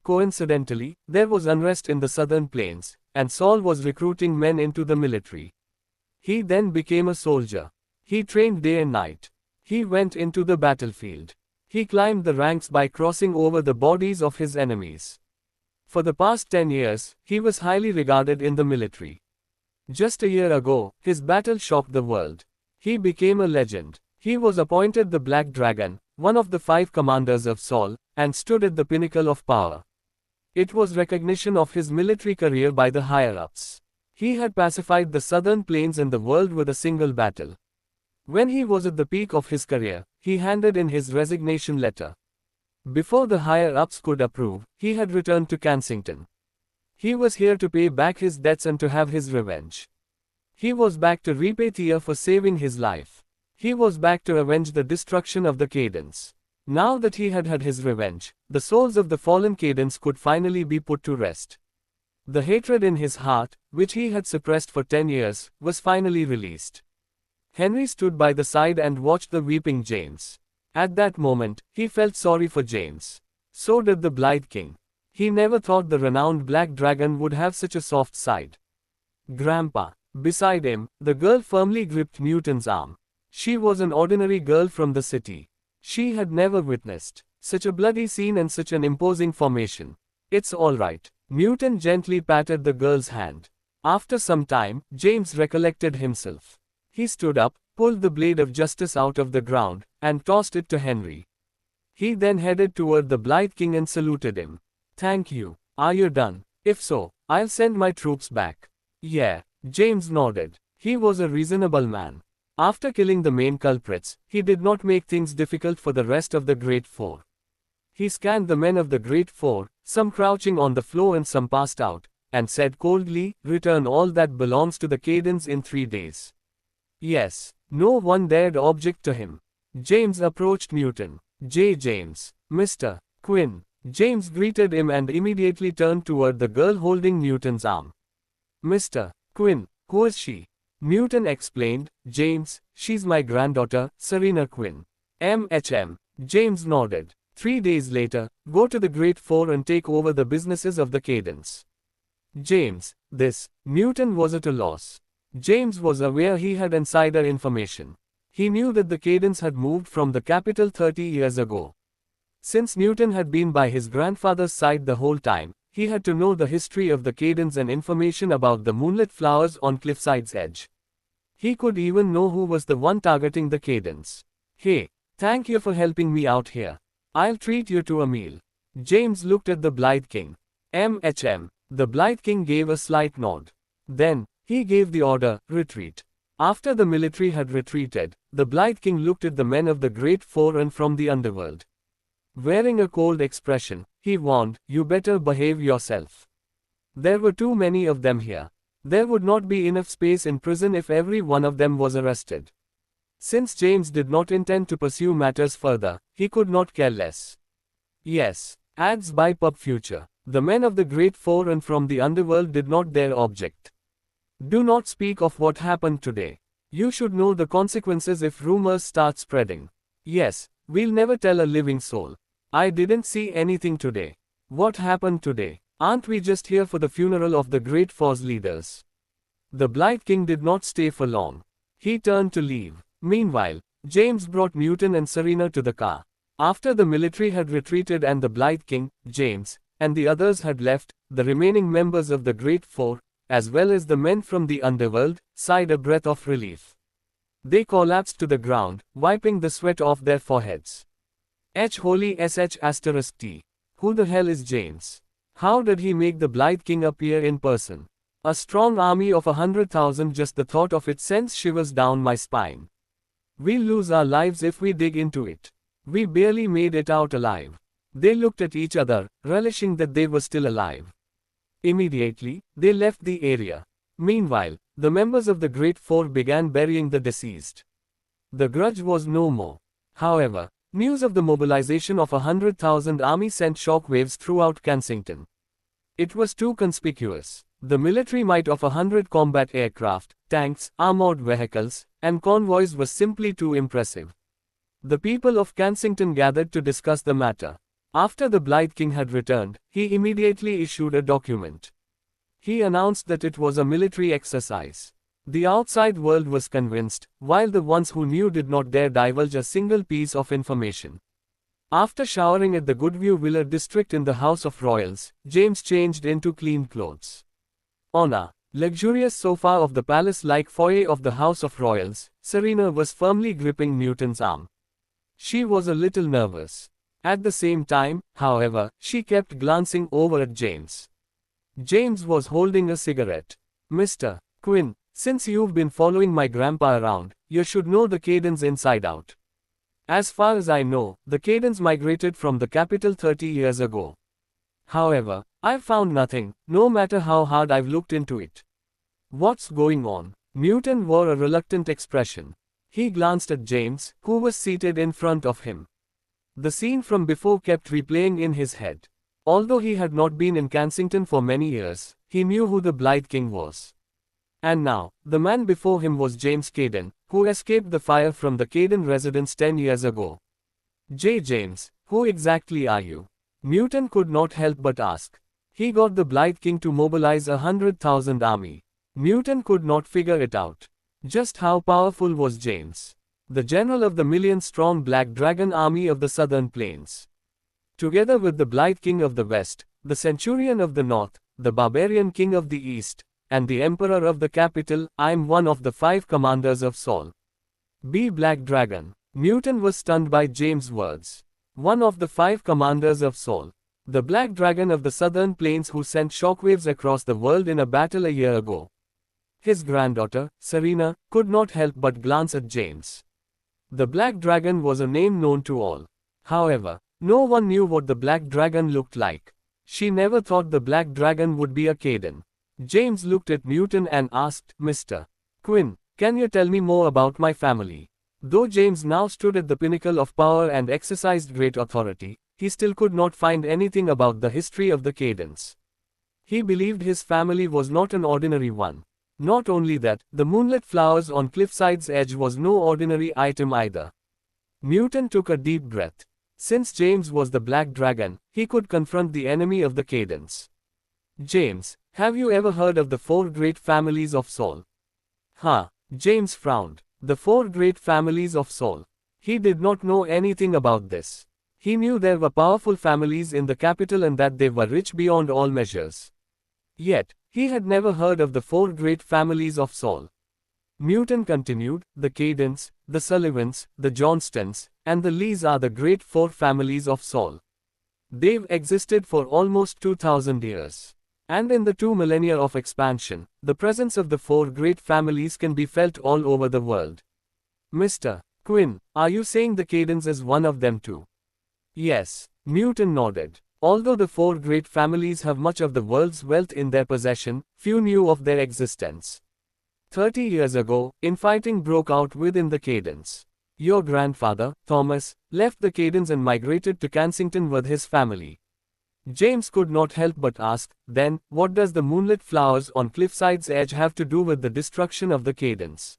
Coincidentally, there was unrest in the southern plains, and Saul was recruiting men into the military. He then became a soldier. He trained day and night. He went into the battlefield. He climbed the ranks by crossing over the bodies of his enemies. For the past 10 years, he was highly regarded in the military. Just a year ago, his battle shocked the world. He became a legend. He was appointed the Black Dragon, one of the 5 commanders of Sol, and stood at the pinnacle of power. It was recognition of his military career by the higher-ups. He had pacified the southern plains and the world with a single battle. When he was at the peak of his career, he handed in his resignation letter. Before the higher-ups could approve, he had returned to Kensington. He was here to pay back his debts and to have his revenge. He was back to repay Thea for saving his life. He was back to avenge the destruction of the Cadence. Now that he had had his revenge, the souls of the fallen Cadence could finally be put to rest. The hatred in his heart, which he had suppressed for 10 years, was finally released. Henry stood by the side and watched the weeping James. At that moment, he felt sorry for James. So did the Blight King. He never thought the renowned Black Dragon would have such a soft side. Grandpa. Beside him, the girl firmly gripped Newton's arm. She was an ordinary girl from the city. She had never witnessed such a bloody scene and such an imposing formation. It's all right. Newton gently patted the girl's hand. After some time, James recollected himself. He stood up, pulled the blade of justice out of the ground, and tossed it to Henry. He then headed toward the Blight King and saluted him. Thank you. Are you done? If so, I'll send my troops back. Yeah. James nodded. He was a reasonable man. After killing the main culprits, he did not make things difficult for the rest of the Great Four. He scanned the men of the Great Four, some crouching on the floor and some passed out, and said coldly, "Return all that belongs to the Cadence in 3 days." Yes. No one dared object to him. James approached Newton. James. Mr. Quinn. James greeted him and immediately turned toward the girl holding Newton's arm. Mr. Quinn, who is she? Newton explained. James, she's my granddaughter, Serena Quinn. James nodded. 3 days later, go to the Great Four and take over the businesses of the Cadence. James, Newton was at a loss. James was aware he had insider information. He knew that the Cadence had moved from the capital 30 years ago. Since Newton had been by his grandfather's side the whole time, he had to know the history of the Cadence and information about the moonlit flowers on Cliffside's edge. He could even know who was the one targeting the Cadence. Hey, thank you for helping me out here. I'll treat you to a meal. James looked at the Blight King. The Blight King gave a slight nod. Then, he gave the order, retreat. After the military had retreated, the Blight King looked at the men of the Great Four and from the underworld. Wearing a cold expression, he warned, you better behave yourself. There were too many of them here. There would not be enough space in prison if every one of them was arrested. Since James did not intend to pursue matters further, he could not care less. Yes, adds by Pub Future. The men of the Great Four and from the underworld did not dare object. Do not speak of what happened today. You should know the consequences if rumors start spreading. Yes, we'll never tell a living soul. I didn't see anything today. What happened today? Aren't we just here for the funeral of the Great Four's leaders? The Blight King did not stay for long. He turned to leave. Meanwhile, James brought Newton and Serena to the car. After the military had retreated and the Blight King, James, and the others had left, the remaining members of the Great Four, as well as the men from the underworld, sighed a breath of relief. They collapsed to the ground, wiping the sweat off their foreheads. Holy sh*T. Who the hell is James? How did he make the Blight King appear in person? A strong army of 100,000, just the thought of it sends shivers down my spine. We'll lose our lives if we dig into it. We barely made it out alive. They looked at each other, relishing that they were still alive. Immediately, they left the area. Meanwhile, the members of the Great Four began burying the deceased. The grudge was no more. However, news of the mobilization of 100,000 army sent shockwaves throughout Kensington. It was too conspicuous. The military might of 100 combat aircraft, tanks, armored vehicles, and convoys was simply too impressive. The people of Kensington gathered to discuss the matter. After the Blight King had returned, he immediately issued a document. He announced that it was a military exercise. The outside world was convinced, while the ones who knew did not dare divulge a single piece of information. After showering at the Goodview Villa district in the House of Royals, James changed into clean clothes. Honor. Luxurious sofa of the palace-like foyer of the House of Royals, Serena was firmly gripping Newton's arm. She was a little nervous. At the same time, however, she kept glancing over at James. James was holding a cigarette. Mr. Quinn, since you've been following my grandpa around, you should know the Cadens inside out. As far as I know, the Cadens migrated from the capital 30 years ago. However, I've found nothing, no matter how hard I've looked into it. What's going on? Newton wore a reluctant expression. He glanced at James, who was seated in front of him. The scene from before kept replaying in his head. Although he had not been in Kensington for many years, he knew who the Blythe King was. And now, the man before him was James Caden, who escaped the fire from the Caden residence 10 years ago. James, who exactly are you? Newton could not help but ask. He got the Blythe King to mobilize 100,000 army. Newton could not figure it out. Just how powerful was James? The general of the million-strong Black Dragon army of the southern plains. Together with the Blythe King of the west, the Centurion of the north, the Barbarian King of the east, and the Emperor of the capital, I am one of the 5 commanders of Sol. B. Black Dragon. Newton was stunned by James' words. One of the 5 commanders of Sol. The Black Dragon of the southern plains who sent shockwaves across the world in a battle a year ago. His granddaughter, Serena, could not help but glance at James. The Black Dragon was a name known to all. However, no one knew what the Black Dragon looked like. She never thought the Black Dragon would be a Caden. James looked at Newton and asked, Mr. Quinn, can you tell me more about my family? Though James now stood at the pinnacle of power and exercised great authority, he still could not find anything about the history of the Cadens. He believed his family was not an ordinary one. Not only that, the moonlit flowers on Cliffside's edge was no ordinary item either. Newton took a deep breath. Since James was the Black Dragon, he could confront the enemy of the Cadens. James, have you ever heard of the 4 great families of Sol? Huh? James frowned. The 4 great families of Sol. He did not know anything about this. He knew there were powerful families in the capital and that they were rich beyond all measures. Yet, he had never heard of the 4 great families of Sol. Newton continued, the Cadens, the Sullivans, the Johnstons, and the Lees are the great 4 families of Sol. They've existed for almost 2,000 years. And in the 2 millennia of expansion, the presence of the 4 great families can be felt all over the world. Mr. Quinn, are you saying the Cadens is one of them too? Yes, Newton nodded. Although the 4 great families have much of the world's wealth in their possession, few knew of their existence. 30 years ago, infighting broke out within the Cadens. Your grandfather, Thomas, left the Cadens and migrated to Kensington with his family. James could not help but ask, then, what does the moonlit flowers on Cliffside's edge have to do with the destruction of the Cadens?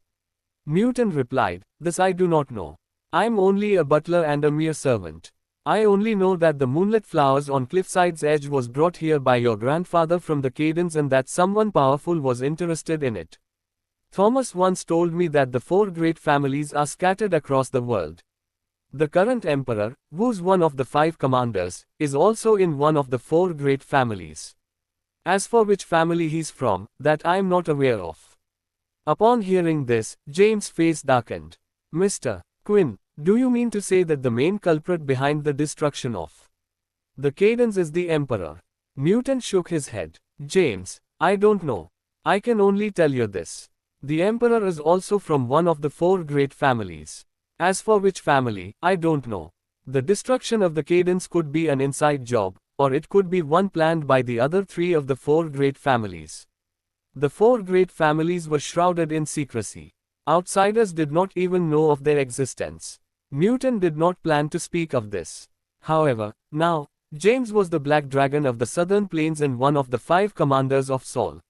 Newton replied, this I do not know. I'm only a butler and a mere servant. I only know that the moonlit flowers on Cliffside's edge was brought here by your grandfather from the Cadens and that someone powerful was interested in it. Thomas once told me that the 4 great families are scattered across the world. The current emperor, who's one of the 5 commanders, is also in one of the 4 great families. As for which family he's from, that I'm not aware of. Upon hearing this, James' face darkened. Mr. Quinn, do you mean to say that the main culprit behind the destruction of the Cadens is the emperor? Newton shook his head. James, I don't know. I can only tell you this. The emperor is also from one of the 4 great families. As for which family, I don't know. The destruction of the Cadens could be an inside job, or it could be one planned by the other 3 of the 4 great families. The 4 great families were shrouded in secrecy. Outsiders did not even know of their existence. Newton did not plan to speak of this. However, now, James was the Black Dragon of the southern plains and one of the 5 commanders of Sol.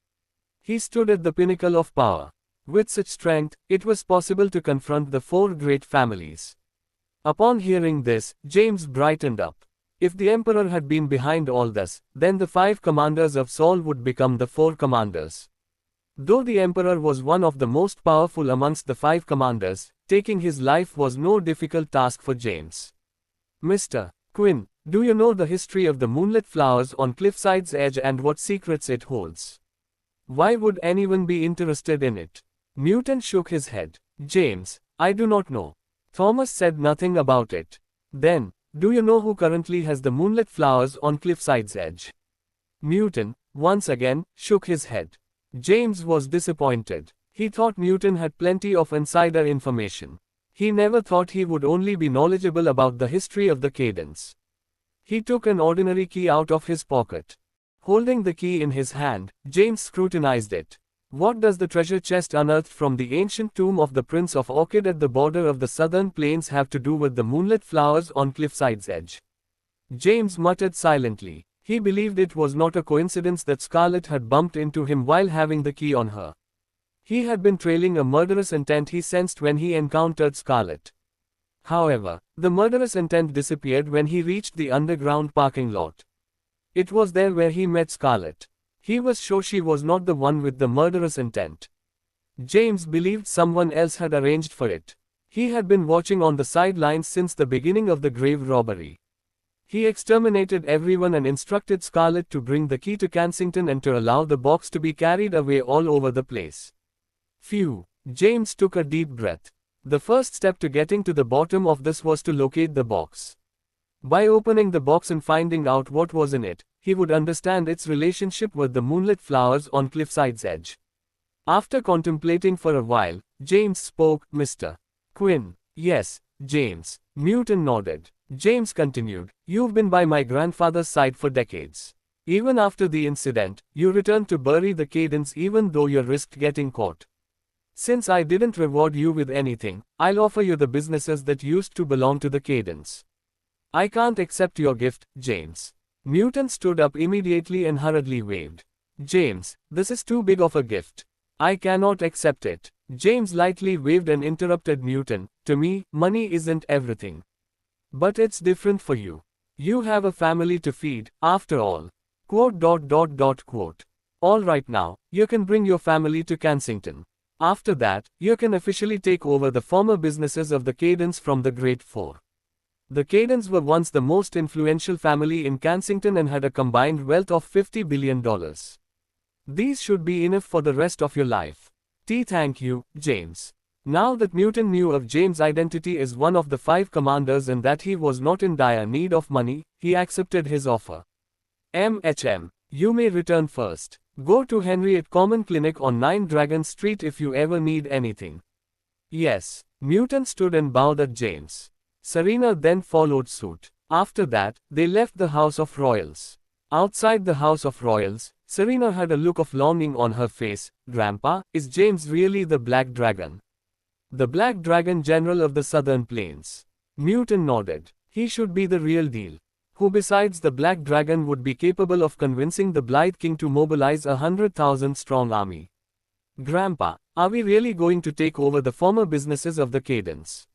He stood at the pinnacle of power. With such strength, it was possible to confront the 4 great families. Upon hearing this, James brightened up. If the emperor had been behind all this, then the 5 commanders of Sol would become the 4 commanders. Though the emperor was one of the most powerful amongst the 5 commanders, taking his life was no difficult task for James. Mr. Quinn, do you know the history of the moonlit flowers on Cliffside's edge and what secrets it holds? Why would anyone be interested in it? Newton shook his head. James, I do not know. Thomas said nothing about it. Then, do you know who currently has the moonlit flowers on Cliffside's edge? Newton, once again, shook his head. James was disappointed. He thought Newton had plenty of insider information. He never thought he would only be knowledgeable about the history of the Cadence. He took an ordinary key out of his pocket. Holding the key in his hand, James scrutinized it. What does the treasure chest unearthed from the ancient tomb of the Prince of Orchid at the border of the southern plains have to do with the moonlit flowers on Cliffside's edge? James muttered silently. He believed it was not a coincidence that Scarlet had bumped into him while having the key on her. He had been trailing a murderous intent he sensed when he encountered Scarlet. However, the murderous intent disappeared when he reached the underground parking lot. It was there where he met Scarlet. He was sure she was not the one with the murderous intent. James believed someone else had arranged for it. He had been watching on the sidelines since the beginning of the grave robbery. He exterminated everyone and instructed Scarlet to bring the key to Kensington and to allow the box to be carried away all over the place. Phew, James took a deep breath. The first step to getting to the bottom of this was to locate the box. By opening the box and finding out what was in it, he would understand its relationship with the moonlit flowers on Cliffside's edge. After contemplating for a while, James spoke. Mr. Quinn. Yes, James. Newton nodded. James continued, you've been by my grandfather's side for decades. Even after the incident, you returned to bury the Cadence even though you risked getting caught. Since I didn't reward you with anything, I'll offer you the businesses that used to belong to the Cadence. I can't accept your gift, James. Newton stood up immediately and hurriedly waved. James, this is too big of a gift. I cannot accept it. James lightly waved and interrupted Newton. To me, money isn't everything. But it's different for you. You have a family to feed, after all. Quote. All right now, you can bring your family to Kensington. After that, you can officially take over the former businesses of the Cadence from the Great Four. The Cadence were once the most influential family in Kensington and had a combined wealth of $50 billion. These should be enough for the rest of your life. Thank you, James. Now that Newton knew of James' identity as one of the 5 commanders and that he was not in dire need of money, he accepted his offer. You may return first. Go to Henriette Common Clinic on 9 Dragon Street if you ever need anything. Yes. Newton stood and bowed at James. Serena then followed suit. After that, they left the House of Royals. Outside the House of Royals, Serena had a look of longing on her face. Grandpa, is James really the Black Dragon? The Black Dragon General of the Southern Plains. Newton nodded. He should be the real deal. Who besides the Black Dragon would be capable of convincing the Blythe King to mobilize a 100,000-strong army? Grandpa, are we really going to take over the former businesses of the Cadence?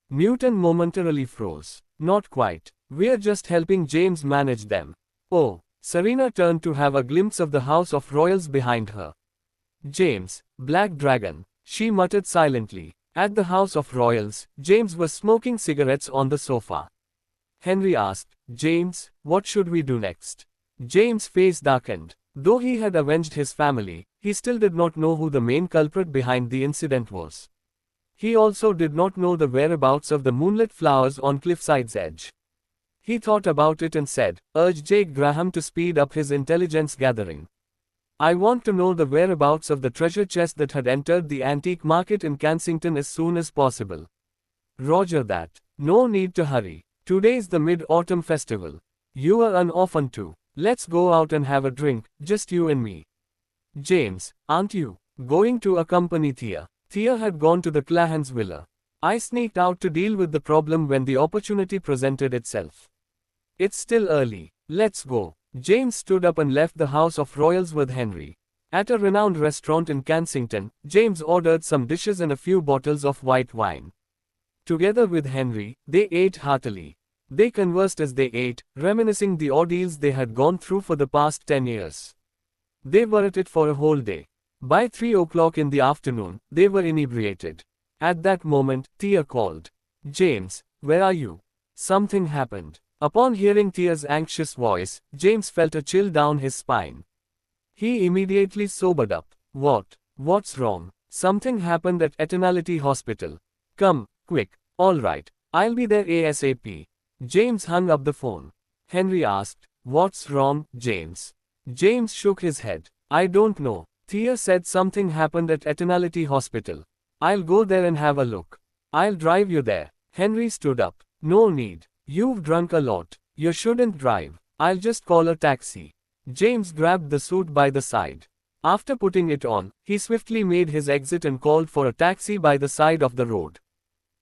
Newton momentarily froze. Not quite. We're just helping James manage them. Oh. Serena turned to have a glimpse of the House of Royals behind her. James, Black Dragon, she muttered silently. At the House of Royals, James was smoking cigarettes on the sofa. Henry asked, James, what should we do next? James' face darkened. Though he had avenged his family, he still did not know who the main culprit behind the incident was. He also did not know the whereabouts of the moonlit flowers on Cliffside's edge. He thought about it and said, urge Jake Graham to speed up his intelligence gathering. I want to know the whereabouts of the treasure chest that had entered the antique market in Kensington as soon as possible. Roger that. No need to hurry. Today's the Mid-Autumn Festival. You are an orphan too. Let's go out and have a drink, just you and me. James, aren't you going to accompany Thea? Thea had gone to the Clahans' villa. I sneaked out to deal with the problem when the opportunity presented itself. It's still early. Let's go. James stood up and left the House of Royals with Henry. At a renowned restaurant in Kensington, James ordered some dishes and a few bottles of white wine. Together with Henry, they ate heartily. They conversed as they ate, reminiscing the ordeals they had gone through for the past 10 years. They were at it for a whole day. By 3 o'clock in the afternoon, they were inebriated. At that moment, Thea called. James, where are you? Something happened. Upon hearing Thea's anxious voice, James felt a chill down his spine. He immediately sobered up. What? What's wrong? Something happened at Eternality Hospital. Come, quick. All right. I'll be there ASAP. James hung up the phone. Henry asked, "What's wrong, James?" James shook his head. "I don't know. Thea said something happened at Eternality Hospital. I'll go there and have a look. I'll drive you there." Henry stood up. "No need. You've drunk a lot. You shouldn't drive. I'll just call a taxi." James grabbed the suit by the side. After putting it on, he swiftly made his exit and called for a taxi by the side of the road.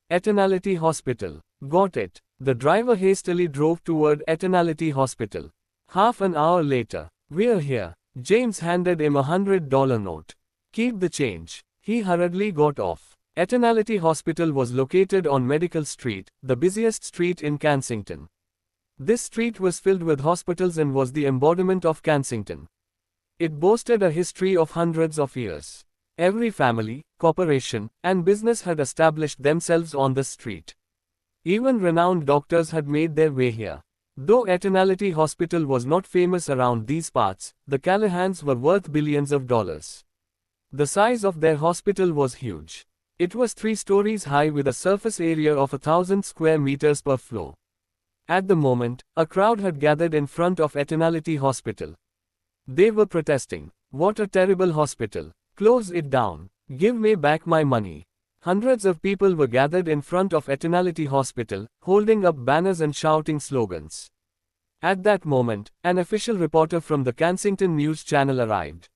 Eternality Hospital. Got it. The driver hastily drove toward Eternality Hospital. Half an hour later, "We're here." James handed him a $100 note. "Keep the change." He hurriedly got off. Eternality Hospital was located on Medical Street, the busiest street in Kensington. This street was filled with hospitals and was the embodiment of Kensington. It boasted a history of hundreds of years. Every family, corporation, and business had established themselves on the street. Even renowned doctors had made their way here. Though Eternality Hospital was not famous around these parts, the Callahans were worth billions of dollars. The size of their hospital was huge. It was 3 stories high with a surface area of 1,000 square meters per floor. At the moment, a crowd had gathered in front of Eternality Hospital. They were protesting. "What a terrible hospital. Close it down. Give me back my money." Hundreds of people were gathered in front of Eternality Hospital, holding up banners and shouting slogans. At that moment, an official reporter from the Kensington News Channel arrived.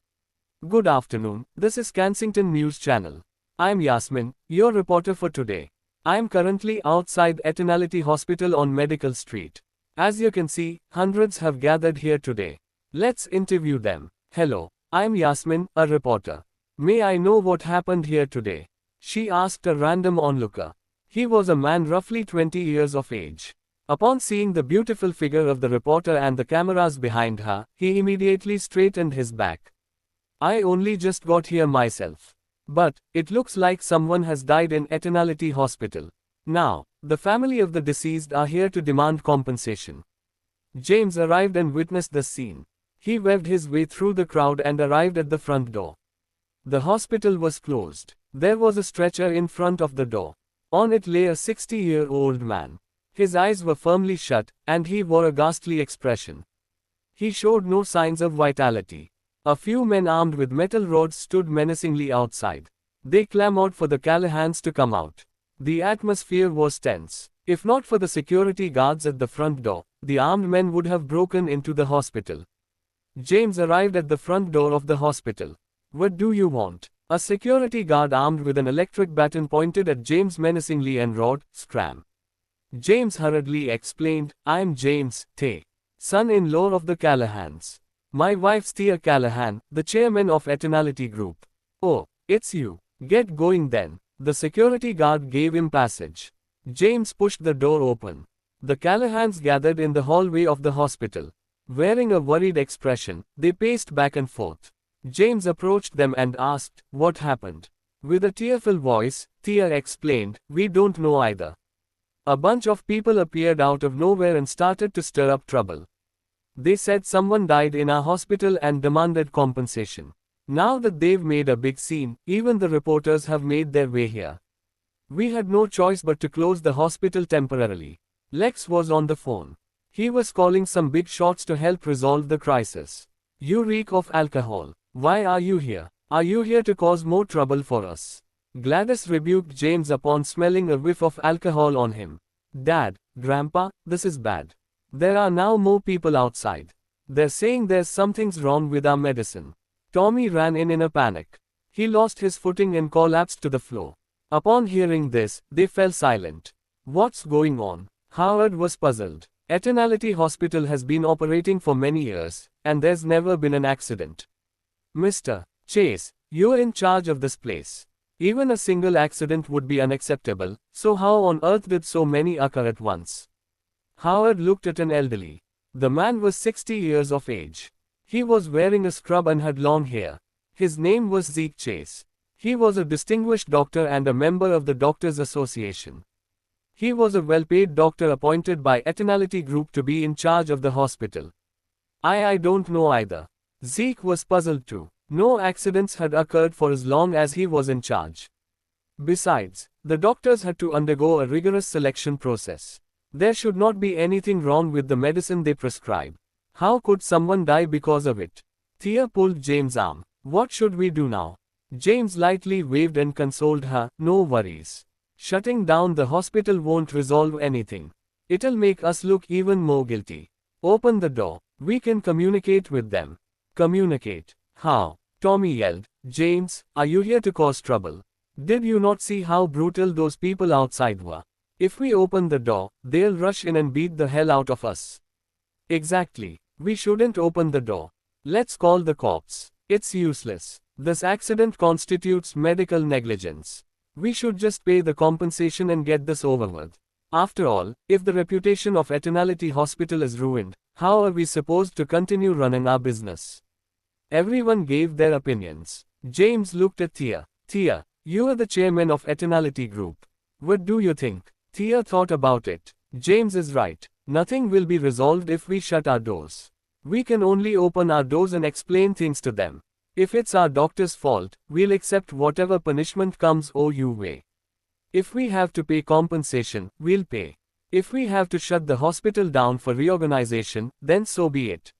"Good afternoon, this is Kensington News Channel. I'm Yasmin, your reporter for today. I'm currently outside Eternality Hospital on Medical Street. As you can see, hundreds have gathered here today. Let's interview them." "Hello, I'm Yasmin, a reporter. May I know what happened here today?" she asked a random onlooker. He was a man roughly 20 years of age. Upon seeing the beautiful figure of the reporter and the cameras behind her, he immediately straightened his back. "I only just got here myself. But, it looks like someone has died in Eternality Hospital. Now, the family of the deceased are here to demand compensation." James arrived and witnessed the scene. He waved his way through the crowd and arrived at the front door. The hospital was closed. There was a stretcher in front of the door. On it lay a 60-year-old man. His eyes were firmly shut, and he wore a ghastly expression. He showed no signs of vitality. A few men armed with metal rods stood menacingly outside. They clamored for the Callahans to come out. The atmosphere was tense. If not for the security guards at the front door, the armed men would have broken into the hospital. James arrived at the front door of the hospital. "What do you want?" A security guard armed with an electric baton pointed at James menacingly and roared, "Scram." James hurriedly explained, "I'm James, Tay, son-in-law of the Callahans. My wife's Thea Callahan, the chairman of Eternality Group." "Oh, it's you. Get going then." The security guard gave him passage. James pushed the door open. The Callahans gathered in the hallway of the hospital. Wearing a worried expression, they paced back and forth. James approached them and asked, "What happened?" With a tearful voice, Thea explained, "We don't know either. A bunch of people appeared out of nowhere and started to stir up trouble. They said someone died in our hospital and demanded compensation. Now that they've made a big scene, even the reporters have made their way here. We had no choice but to close the hospital temporarily." Lex was on the phone. He was calling some big shots to help resolve the crisis. "You reek of alcohol. Why are you here? Are you here to cause more trouble for us?" Gladys rebuked James upon smelling a whiff of alcohol on him. "Dad, Grandpa, this is bad. There are now more people outside. They're saying there's something's wrong with our medicine." Tommy ran in a panic. He lost his footing and collapsed to the floor. Upon hearing this, they fell silent. "What's going on?" Howard was puzzled. Eternality Hospital has been operating for many years, and there's never been an accident. "Mr. Chase, you're in charge of this place. Even a single accident would be unacceptable, so how on earth did so many occur at once?" Howard looked at an elderly. The man was 60 years of age. He was wearing a scrub and had long hair. His name was Zeke Chase. He was a distinguished doctor and a member of the Doctors Association. He was a well-paid doctor appointed by Eternality Group to be in charge of the hospital. I don't know either. Zeke was puzzled too. No accidents had occurred for as long as he was in charge. Besides, the doctors had to undergo a rigorous selection process. There should not be anything wrong with the medicine they prescribe. How could someone die because of it? Thea pulled James' arm. What should we do now? James lightly waved and consoled her, no worries. Shutting down the hospital won't resolve anything. It'll make us look even more guilty. Open the door. We can communicate with them. Communicate? How? Tommy yelled. James, are you here to cause trouble? Did you not see how brutal those people outside were? If we open the door, they'll rush in and beat the hell out of us. Exactly. We shouldn't open the door. Let's call the cops. It's useless. This accident constitutes medical negligence. We should just pay the compensation and get this over with. After all, if the reputation of Eternality Hospital is ruined, how are we supposed to continue running our business? Everyone gave their opinions. James looked at Thea. Thea, you are the chairman of Eternality Group. What do you think? Thea thought about it. James is right. Nothing will be resolved if we shut our doors. We can only open our doors and explain things to them. If it's our doctor's fault, we'll accept whatever punishment comes our way. If we have to pay compensation, we'll pay. If we have to shut the hospital down for reorganization, then so be it.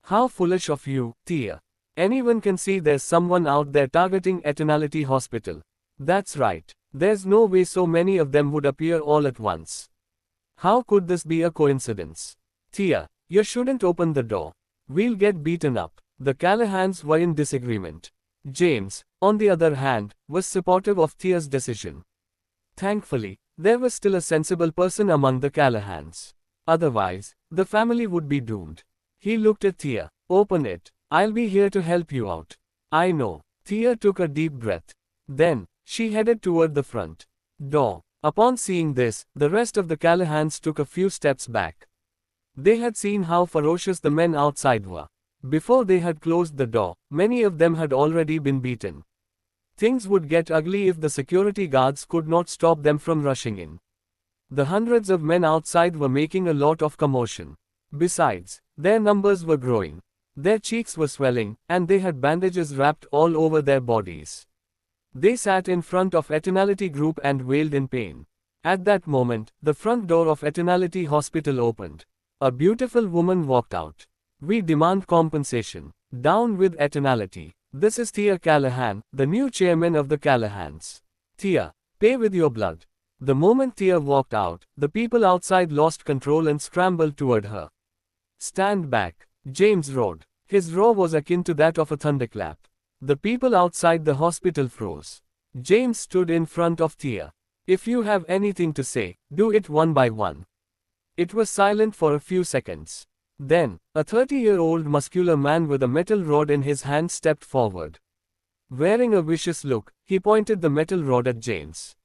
How foolish of you, Thea. Anyone can see there's someone out there targeting Eternality Hospital. That's right. There's no way so many of them would appear all at once. How could this be a coincidence? Thea, you shouldn't open the door. We'll get beaten up. The Callahans were in disagreement. James, on the other hand, was supportive of Thea's decision. Thankfully, there was still a sensible person among the Callahans. Otherwise, the family would be doomed. He looked at Thea. Open it. I'll be here to help you out. I know. Thea took a deep breath. Then, she headed toward the front door. Upon seeing this, the rest of the Callahans took a few steps back. They had seen how ferocious the men outside were. Before they had closed the door, many of them had already been beaten. Things would get ugly if the security guards could not stop them from rushing in. The hundreds of men outside were making a lot of commotion. Besides, their numbers were growing. Their cheeks were swelling, and they had bandages wrapped all over their bodies. They sat in front of Eternality Group and wailed in pain. At that moment, the front door of Eternality Hospital opened. A beautiful woman walked out. We demand compensation. Down with Eternality. This is Thea Callahan, the new chairman of the Callahans. Thea, pay with your blood. The moment Thea walked out, the people outside lost control and scrambled toward her. Stand back, James roared. His roar was akin to that of a thunderclap. The people outside the hospital froze. James stood in front of Thea. If you have anything to say, do it one by one. It was silent for a few seconds. Then, a 30-year-old muscular man with a metal rod in his hand stepped forward. Wearing a vicious look, he pointed the metal rod at James.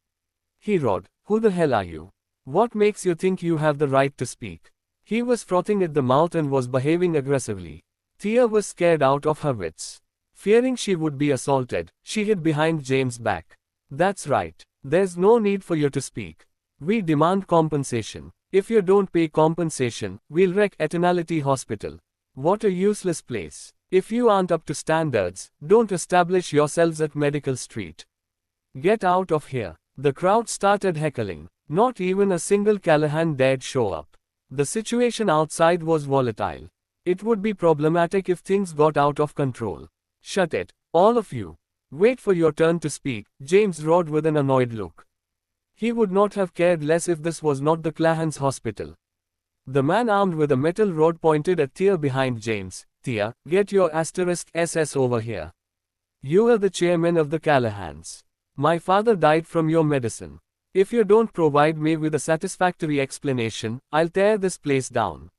Rod, who the hell are you? What makes you think you have the right to speak? He was frothing at the mouth and was behaving aggressively. Thea was scared out of her wits. Fearing she would be assaulted, she hid behind James' back. That's right. There's no need for you to speak. We demand compensation. If you don't pay compensation, we'll wreck Eternality Hospital. What a useless place. If you aren't up to standards, don't establish yourselves at Medical Street. Get out of here. The crowd started heckling. Not even a single Callahan dared show up. The situation outside was volatile. It would be problematic if things got out of control. Shut it, all of you. Wait for your turn to speak, James roared with an annoyed look. He would not have cared less if this was not the Callahans' hospital. The man armed with a metal rod pointed at Thea behind James. Thea, get your *SS over here. You are the chairman of the Callahans. My father died from your medicine. If you don't provide me with a satisfactory explanation, I'll tear this place down.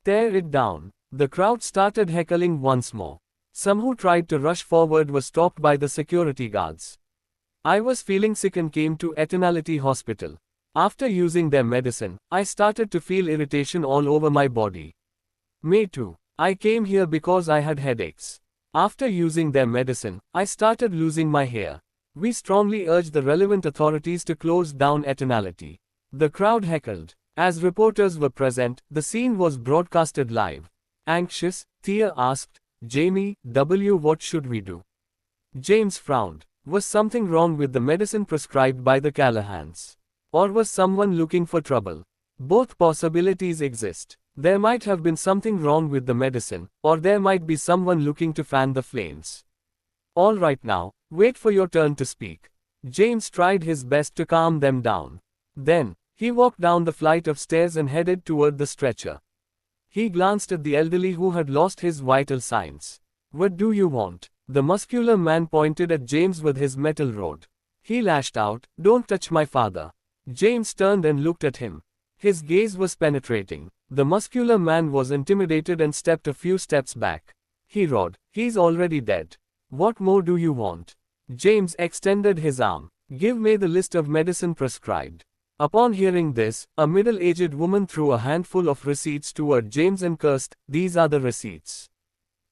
Tear it down. The crowd started heckling once more. Some who tried to rush forward were stopped by the security guards. I was feeling sick and came to Eternality Hospital. After using their medicine, I started to feel irritation all over my body. Me too. I came here because I had headaches. After using their medicine, I started losing my hair. We strongly urge the relevant authorities to close down Eternality. The crowd heckled. As reporters were present, the scene was broadcasted live. Anxious, Thea asked, Jamie, what should we do? James frowned. Was something wrong with the medicine prescribed by the Callahans? Or was someone looking for trouble? Both possibilities exist. There might have been something wrong with the medicine, or there might be someone looking to fan the flames. All right now, wait for your turn to speak. James tried his best to calm them down. Then, he walked down the flight of stairs and headed toward the stretcher. He glanced at the elderly who had lost his vital signs. What do you want? The muscular man pointed at James with his metal rod. He lashed out, Don't touch my father. James turned and looked at him. His gaze was penetrating. The muscular man was intimidated and stepped a few steps back. He roared, He's already dead. What more do you want? James extended his arm. Give me the list of medicine prescribed. Upon hearing this, a middle-aged woman threw a handful of receipts toward James and cursed, These are the receipts.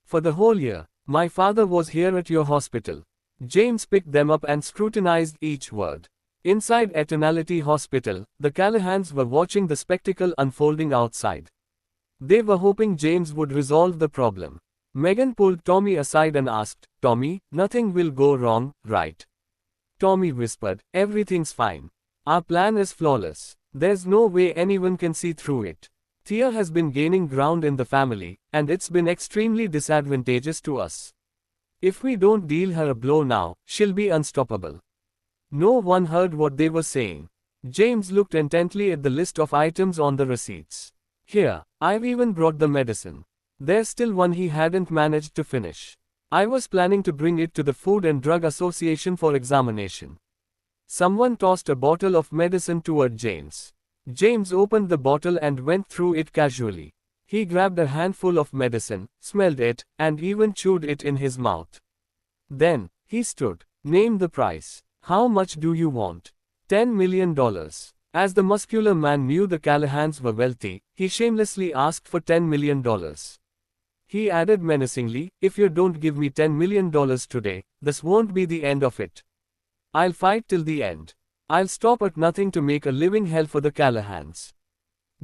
For the whole year, my father was here at your hospital. James picked them up and scrutinized each word. Inside Eternality Hospital, the Callahans were watching the spectacle unfolding outside. They were hoping James would resolve the problem. Megan pulled Tommy aside and asked, Tommy, nothing will go wrong, right? Tommy whispered, Everything's fine. Our plan is flawless. There's no way anyone can see through it. Thea has been gaining ground in the family, and it's been extremely disadvantageous to us. If we don't deal her a blow now, she'll be unstoppable. No one heard what they were saying. James looked intently at the list of items on the receipts. Here, I've even brought the medicine. There's still one he hadn't managed to finish. I was planning to bring it to the Food and Drug Association for examination. Someone tossed a bottle of medicine toward James. James opened the bottle and went through it casually. He grabbed a handful of medicine, smelled it, and even chewed it in his mouth. Then, he stood. Name the price. How much do you want? $10 million. As the muscular man knew the Callahans were wealthy, he shamelessly asked for $10 million. He added menacingly, If you don't give me $10 million today, this won't be the end of it. I'll fight till the end. I'll stop at nothing to make a living hell for the Callahans.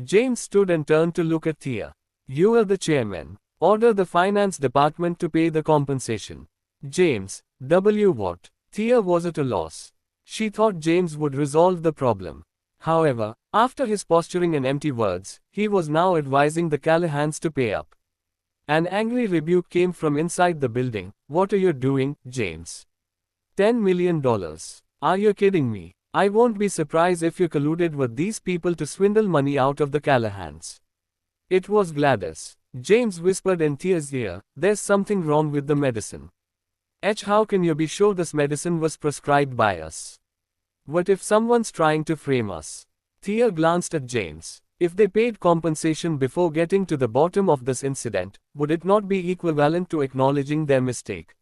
James stood and turned to look at Thea. You are the chairman. Order the finance department to pay the compensation. James, what? Thea was at a loss. She thought James would resolve the problem. However, after his posturing and empty words, he was now advising the Callahans to pay up. An angry rebuke came from inside the building. What are you doing, James? $10 million. Are you kidding me? I won't be surprised if you colluded with these people to swindle money out of the Callahans. It was Gladys. James whispered in Thea's ear, There's something wrong with the medicine. How can you be sure this medicine was prescribed by us? What if someone's trying to frame us? Thea glanced at James. If they paid compensation before getting to the bottom of this incident, would it not be equivalent to acknowledging their mistake?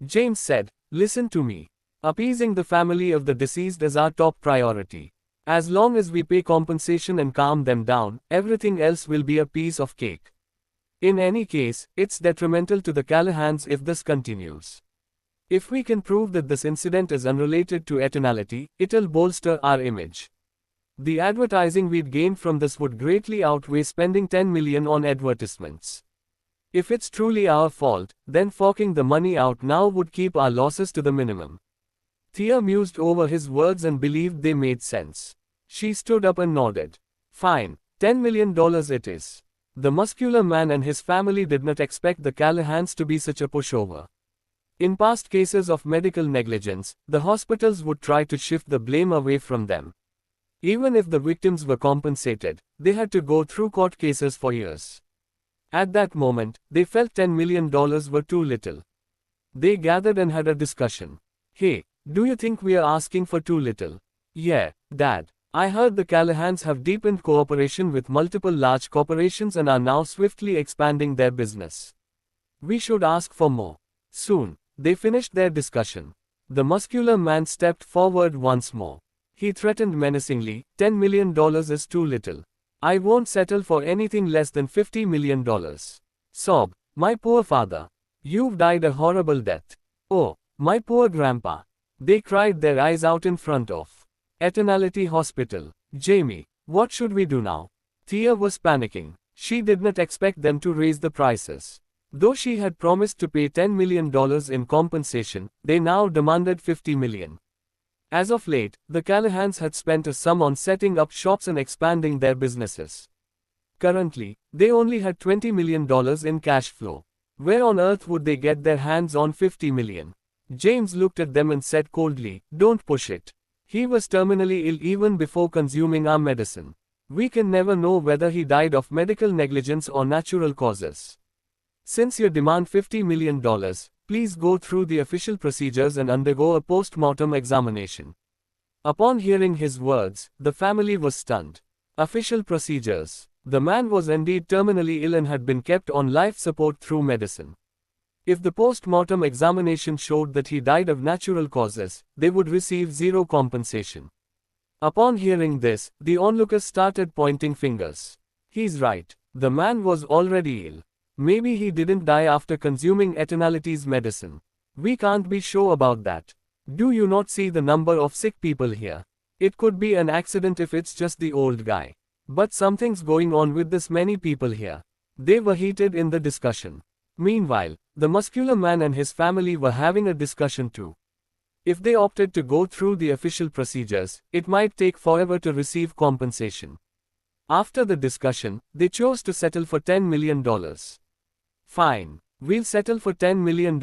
James said, Listen to me. Appeasing the family of the deceased is our top priority. As long as we pay compensation and calm them down, everything else will be a piece of cake. In any case, it's detrimental to the Callahans if this continues. If we can prove that this incident is unrelated to Eternality, it'll bolster our image. The advertising we'd gain from this would greatly outweigh spending $10 million on advertisements. If it's truly our fault, then forking the money out now would keep our losses to the minimum. Thea mused over his words and believed they made sense. She stood up and nodded. Fine, $10 million it is. The muscular man and his family did not expect the Callahans to be such a pushover. In past cases of medical negligence, the hospitals would try to shift the blame away from them. Even if the victims were compensated, they had to go through court cases for years. At that moment, they felt $10 million were too little. They gathered and had a discussion. Hey, do you think we are asking for too little? Yeah, Dad. I heard the Callahans have deepened cooperation with multiple large corporations and are now swiftly expanding their business. We should ask for more. Soon, they finished their discussion. The muscular man stepped forward once more. He threatened menacingly, $10 million is too little. I won't settle for anything less than $50 million. Sob, my poor father. You've died a horrible death. Oh, my poor grandpa. They cried their eyes out in front of Eternality Hospital. Jamie, what should we do now? Thea was panicking. She did not expect them to raise the prices. Though she had promised to pay $10 million in compensation, they now demanded $50 million. As of late, the Callahans had spent a sum on setting up shops and expanding their businesses. Currently, they only had $20 million in cash flow. Where on earth would they get their hands on $50 million? James looked at them and said coldly, "Don't push it. He was terminally ill even before consuming our medicine. We can never know whether he died of medical negligence or natural causes. Since you demand $50 million, please go through the official procedures and undergo a post-mortem examination." Upon hearing his words, the family was stunned. Official procedures. The man was indeed terminally ill and had been kept on life support through medicine. If the post-mortem examination showed that he died of natural causes, they would receive zero compensation. Upon hearing this, the onlookers started pointing fingers. "He's right. The man was already ill. Maybe he didn't die after consuming Eternality's medicine. We can't be sure about that. Do you not see the number of sick people here? It could be an accident if it's just the old guy. But something's going on with this many people here." They were heated in the discussion. Meanwhile, the muscular man and his family were having a discussion too. If they opted to go through the official procedures, it might take forever to receive compensation. After the discussion, they chose to settle for $10 million. "Fine. We'll settle for $10 million.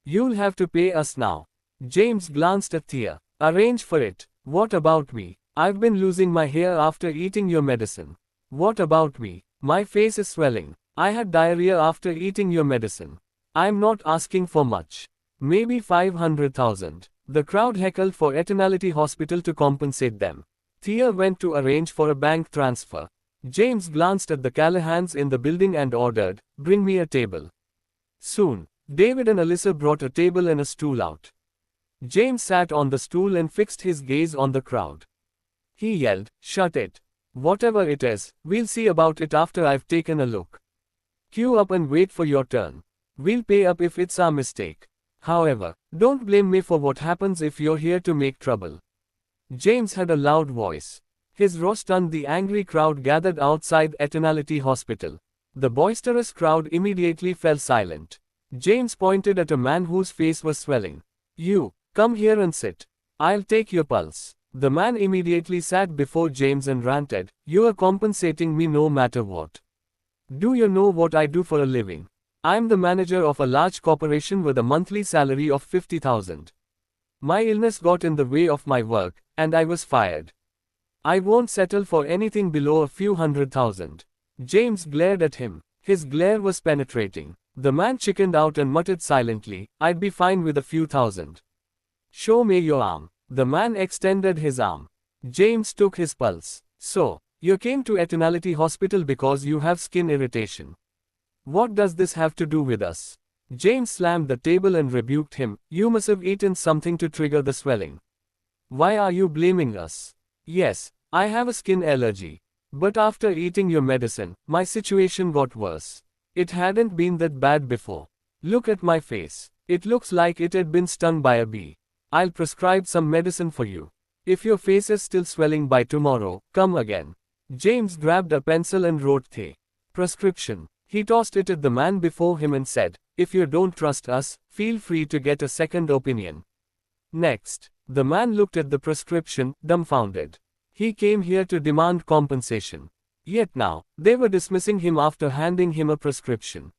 You'll have to pay us now." James glanced at Thea. "Arrange for it. What about me? I've been losing my hair after eating your medicine. What about me? My face is swelling. I had diarrhea after eating your medicine. I'm not asking for much. Maybe 500,000. The crowd heckled for Eternality Hospital to compensate them. Thea went to arrange for a bank transfer. James glanced at the Callahans in the building and ordered, "Bring me a table." Soon, David and Alyssa brought a table and a stool out. James sat on the stool and fixed his gaze on the crowd. He yelled, "Shut it. Whatever it is, we'll see about it after I've taken a look. Queue up and wait for your turn. We'll pay up if it's our mistake. However, don't blame me for what happens if you're here to make trouble." James had a loud voice. His roar stunned the angry crowd gathered outside Eternality Hospital. The boisterous crowd immediately fell silent. James pointed at a man whose face was swelling. "You, come here and sit. I'll take your pulse." The man immediately sat before James and ranted, "You are compensating me no matter what. Do you know what I do for a living? I'm the manager of a large corporation with a monthly salary of $50,000. My illness got in the way of my work, and I was fired. I won't settle for anything below a few $100,000. James glared at him. His glare was penetrating. The man chickened out and muttered silently, "I'd be fine with a few thousand." "Show me your arm." The man extended his arm. James took his pulse. "So, you came to Eternality Hospital because you have skin irritation. What does this have to do with us?" James slammed the table and rebuked him. "You must have eaten something to trigger the swelling. Why are you blaming us?" "Yes, I have a skin allergy. But after eating your medicine, my situation got worse. It hadn't been that bad before. Look at my face. It looks like it had been stung by a bee. I'll prescribe some medicine for you. If your face is still swelling by tomorrow, come again." James grabbed a pencil and wrote the prescription. He tossed it at the man before him and said, "If you don't trust us, feel free to get a second opinion." Next, the man looked at the prescription, dumbfounded. He came here to demand compensation. Yet now, they were dismissing him after handing him a prescription.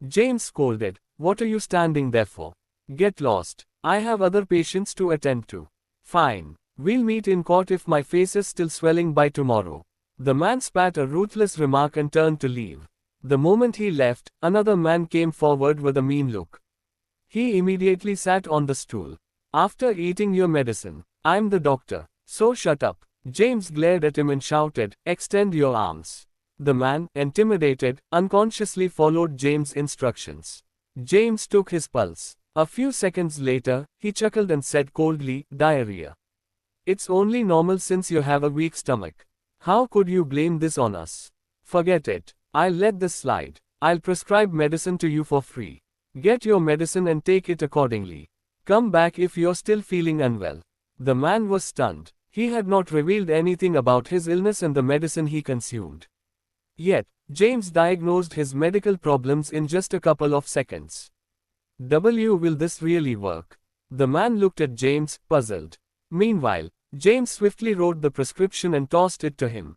James scolded, "What are you standing there for? Get lost. I have other patients to attend to." "Fine. We'll meet in court if my face is still swelling by tomorrow." The man spat a ruthless remark and turned to leave. The moment he left, another man came forward with a mean look. He immediately sat on the stool. "After eating your medicine, I'm the doctor, so shut up." James glared at him and shouted, "Extend your arms." The man, intimidated, unconsciously followed James' instructions. James took his pulse. A few seconds later, he chuckled and said coldly, "Diarrhea. It's only normal since you have a weak stomach. How could you blame this on us? Forget it. I'll let this slide. I'll prescribe medicine to you for free. Get your medicine and take it accordingly. Come back if you're still feeling unwell." The man was stunned. He had not revealed anything about his illness and the medicine he consumed. Yet, James diagnosed his medical problems in just a couple of seconds. Will this really work? The man looked at James, puzzled. Meanwhile, James swiftly wrote the prescription and tossed it to him.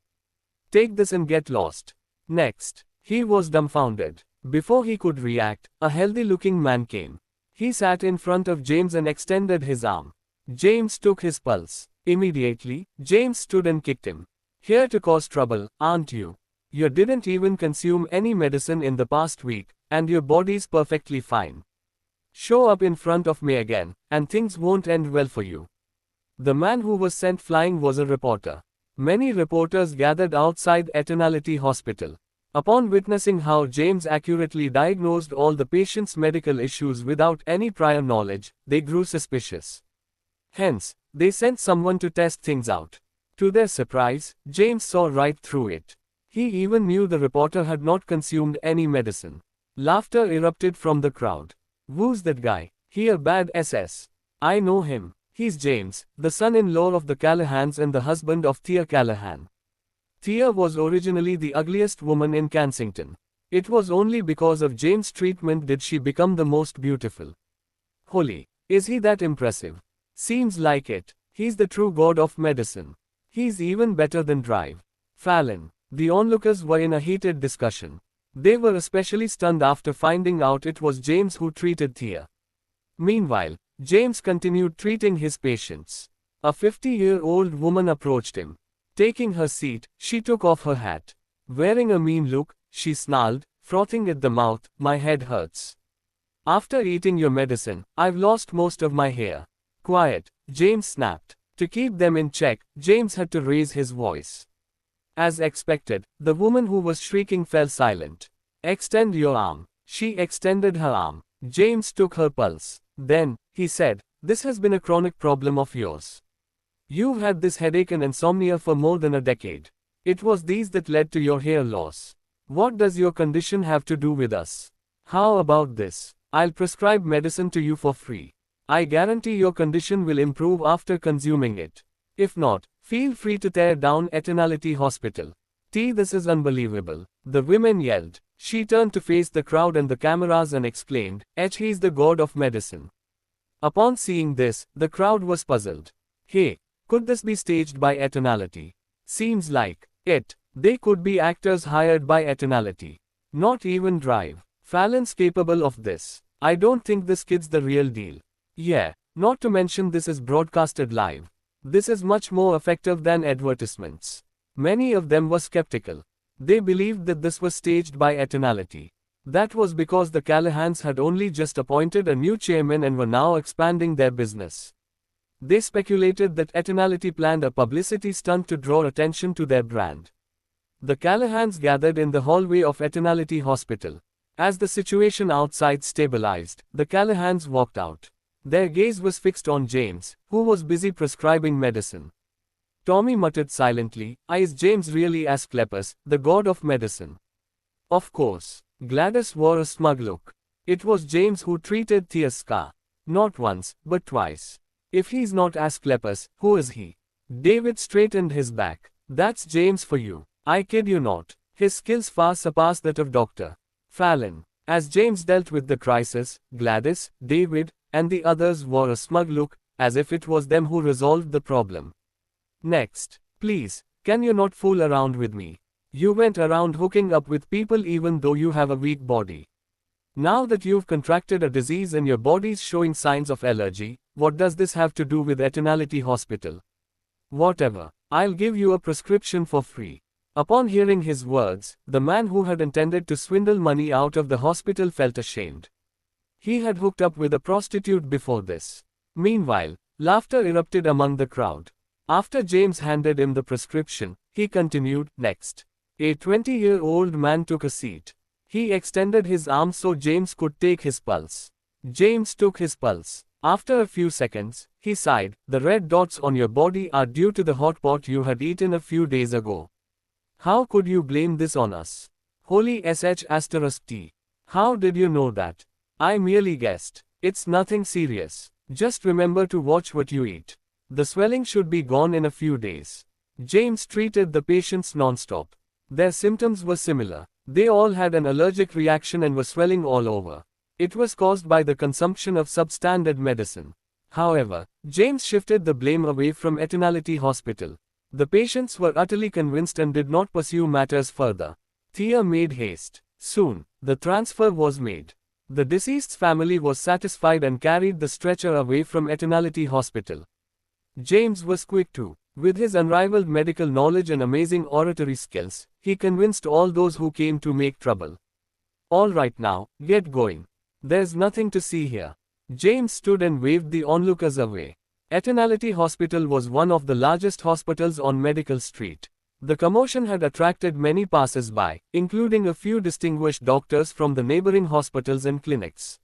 Take this and get lost. Next, he was dumbfounded. Before he could react, a healthy-looking man came. He sat in front of James and extended his arm. James took his pulse. Immediately, James stood and kicked him. Here to cause trouble, aren't you? You didn't even consume any medicine in the past week, and your body's perfectly fine. Show up in front of me again, and things won't end well for you. The man who was sent flying was a reporter. Many reporters gathered outside Eternality Hospital. Upon witnessing how James accurately diagnosed all the patient's medical issues without any prior knowledge, they grew suspicious. Hence, they sent someone to test things out. To their surprise, James saw right through it. He even knew the reporter had not consumed any medicine. Laughter erupted from the crowd. Who's that guy? He a bad SS. I know him. He's James, the son-in-law of the Callahans and the husband of Thea Callahan. Thea was originally the ugliest woman in Kensington. It was only because of James' treatment did she become the most beautiful. Holy, is he that impressive? Seems like it. He's the true god of medicine. He's even better than Drive. Fallon. The onlookers were in a heated discussion. They were especially stunned after finding out it was James who treated Thea. Meanwhile, James continued treating his patients. A 50-year-old woman approached him. Taking her seat, she took off her hat. Wearing a mean look, she snarled, frothing at the mouth, "My head hurts. After eating your medicine, I've lost most of my hair." "Quiet," James snapped. To keep them in check, James had to raise his voice. As expected, the woman who was shrieking fell silent. "Extend your arm." She extended her arm. James took her pulse. Then, he said, "This has been a chronic problem of yours. You've had this headache and insomnia for more than a decade. It was these that led to your hair loss. What does your condition have to do with us? How about this? I'll prescribe medicine to you for free. I guarantee your condition will improve after consuming it. If not, feel free to tear down Eternality Hospital." This is unbelievable," the women yelled. She turned to face the crowd and the cameras and exclaimed, "He's the god of medicine." Upon seeing this, the crowd was puzzled. Hey, could this be staged by Eternality? Seems like it. They could be actors hired by Eternality. Not even Drive. Fallon's capable of this. I don't think this kid's the real deal. Yeah, not to mention this is broadcasted live. This is much more effective than advertisements. Many of them were skeptical. They believed that this was staged by Eternality. That was because the Callahans had only just appointed a new chairman and were now expanding their business. They speculated that Eternality planned a publicity stunt to draw attention to their brand. The Callahans gathered in the hallway of Eternality Hospital. As the situation outside stabilized, the Callahans walked out. Their gaze was fixed on James, who was busy prescribing medicine. Tommy muttered silently, "Is James really Asclepius, the god of medicine?" Of course. Gladys wore a smug look. It was James who treated Thea's scar. Not once, but twice. If he's not Asclepius, who is he? David straightened his back. That's James for you. I kid you not. His skills far surpass that of Dr. Fallon. As James dealt with the crisis, Gladys, David, and the others wore a smug look, as if it was them who resolved the problem. "Next, please, can you not fool around with me? You went around hooking up with people even though you have a weak body. Now that you've contracted a disease and your body's showing signs of allergy, what does this have to do with Eternality Hospital?" "Whatever. I'll give you a prescription for free." Upon hearing his words, the man who had intended to swindle money out of the hospital felt ashamed. He had hooked up with a prostitute before this. Meanwhile, laughter erupted among the crowd. After James handed him the prescription, he continued, "Next." A 20-year-old man took a seat. He extended his arm so James could take his pulse. James took his pulse. After a few seconds, he sighed, "The red dots on your body are due to the hot pot you had eaten a few days ago. How could you blame this on us? Holy sh**t. How did you know that?" "I merely guessed. It's nothing serious. Just remember to watch what you eat. The swelling should be gone in a few days." James treated the patients non-stop. Their symptoms were similar. They all had an allergic reaction and were swelling all over. It was caused by the consumption of substandard medicine. However, James shifted the blame away from Eternality Hospital. The patients were utterly convinced and did not pursue matters further. Thea made haste. Soon, the transfer was made. The deceased's family was satisfied and carried the stretcher away from Eternality Hospital. James was quick too. With his unrivaled medical knowledge and amazing oratory skills, he convinced all those who came to make trouble. All right now, get going. There's nothing to see here. James stood and waved the onlookers away. Eternality Hospital was one of the largest hospitals on Medical Street. The commotion had attracted many passers-by, including a few distinguished doctors from the neighboring hospitals and clinics.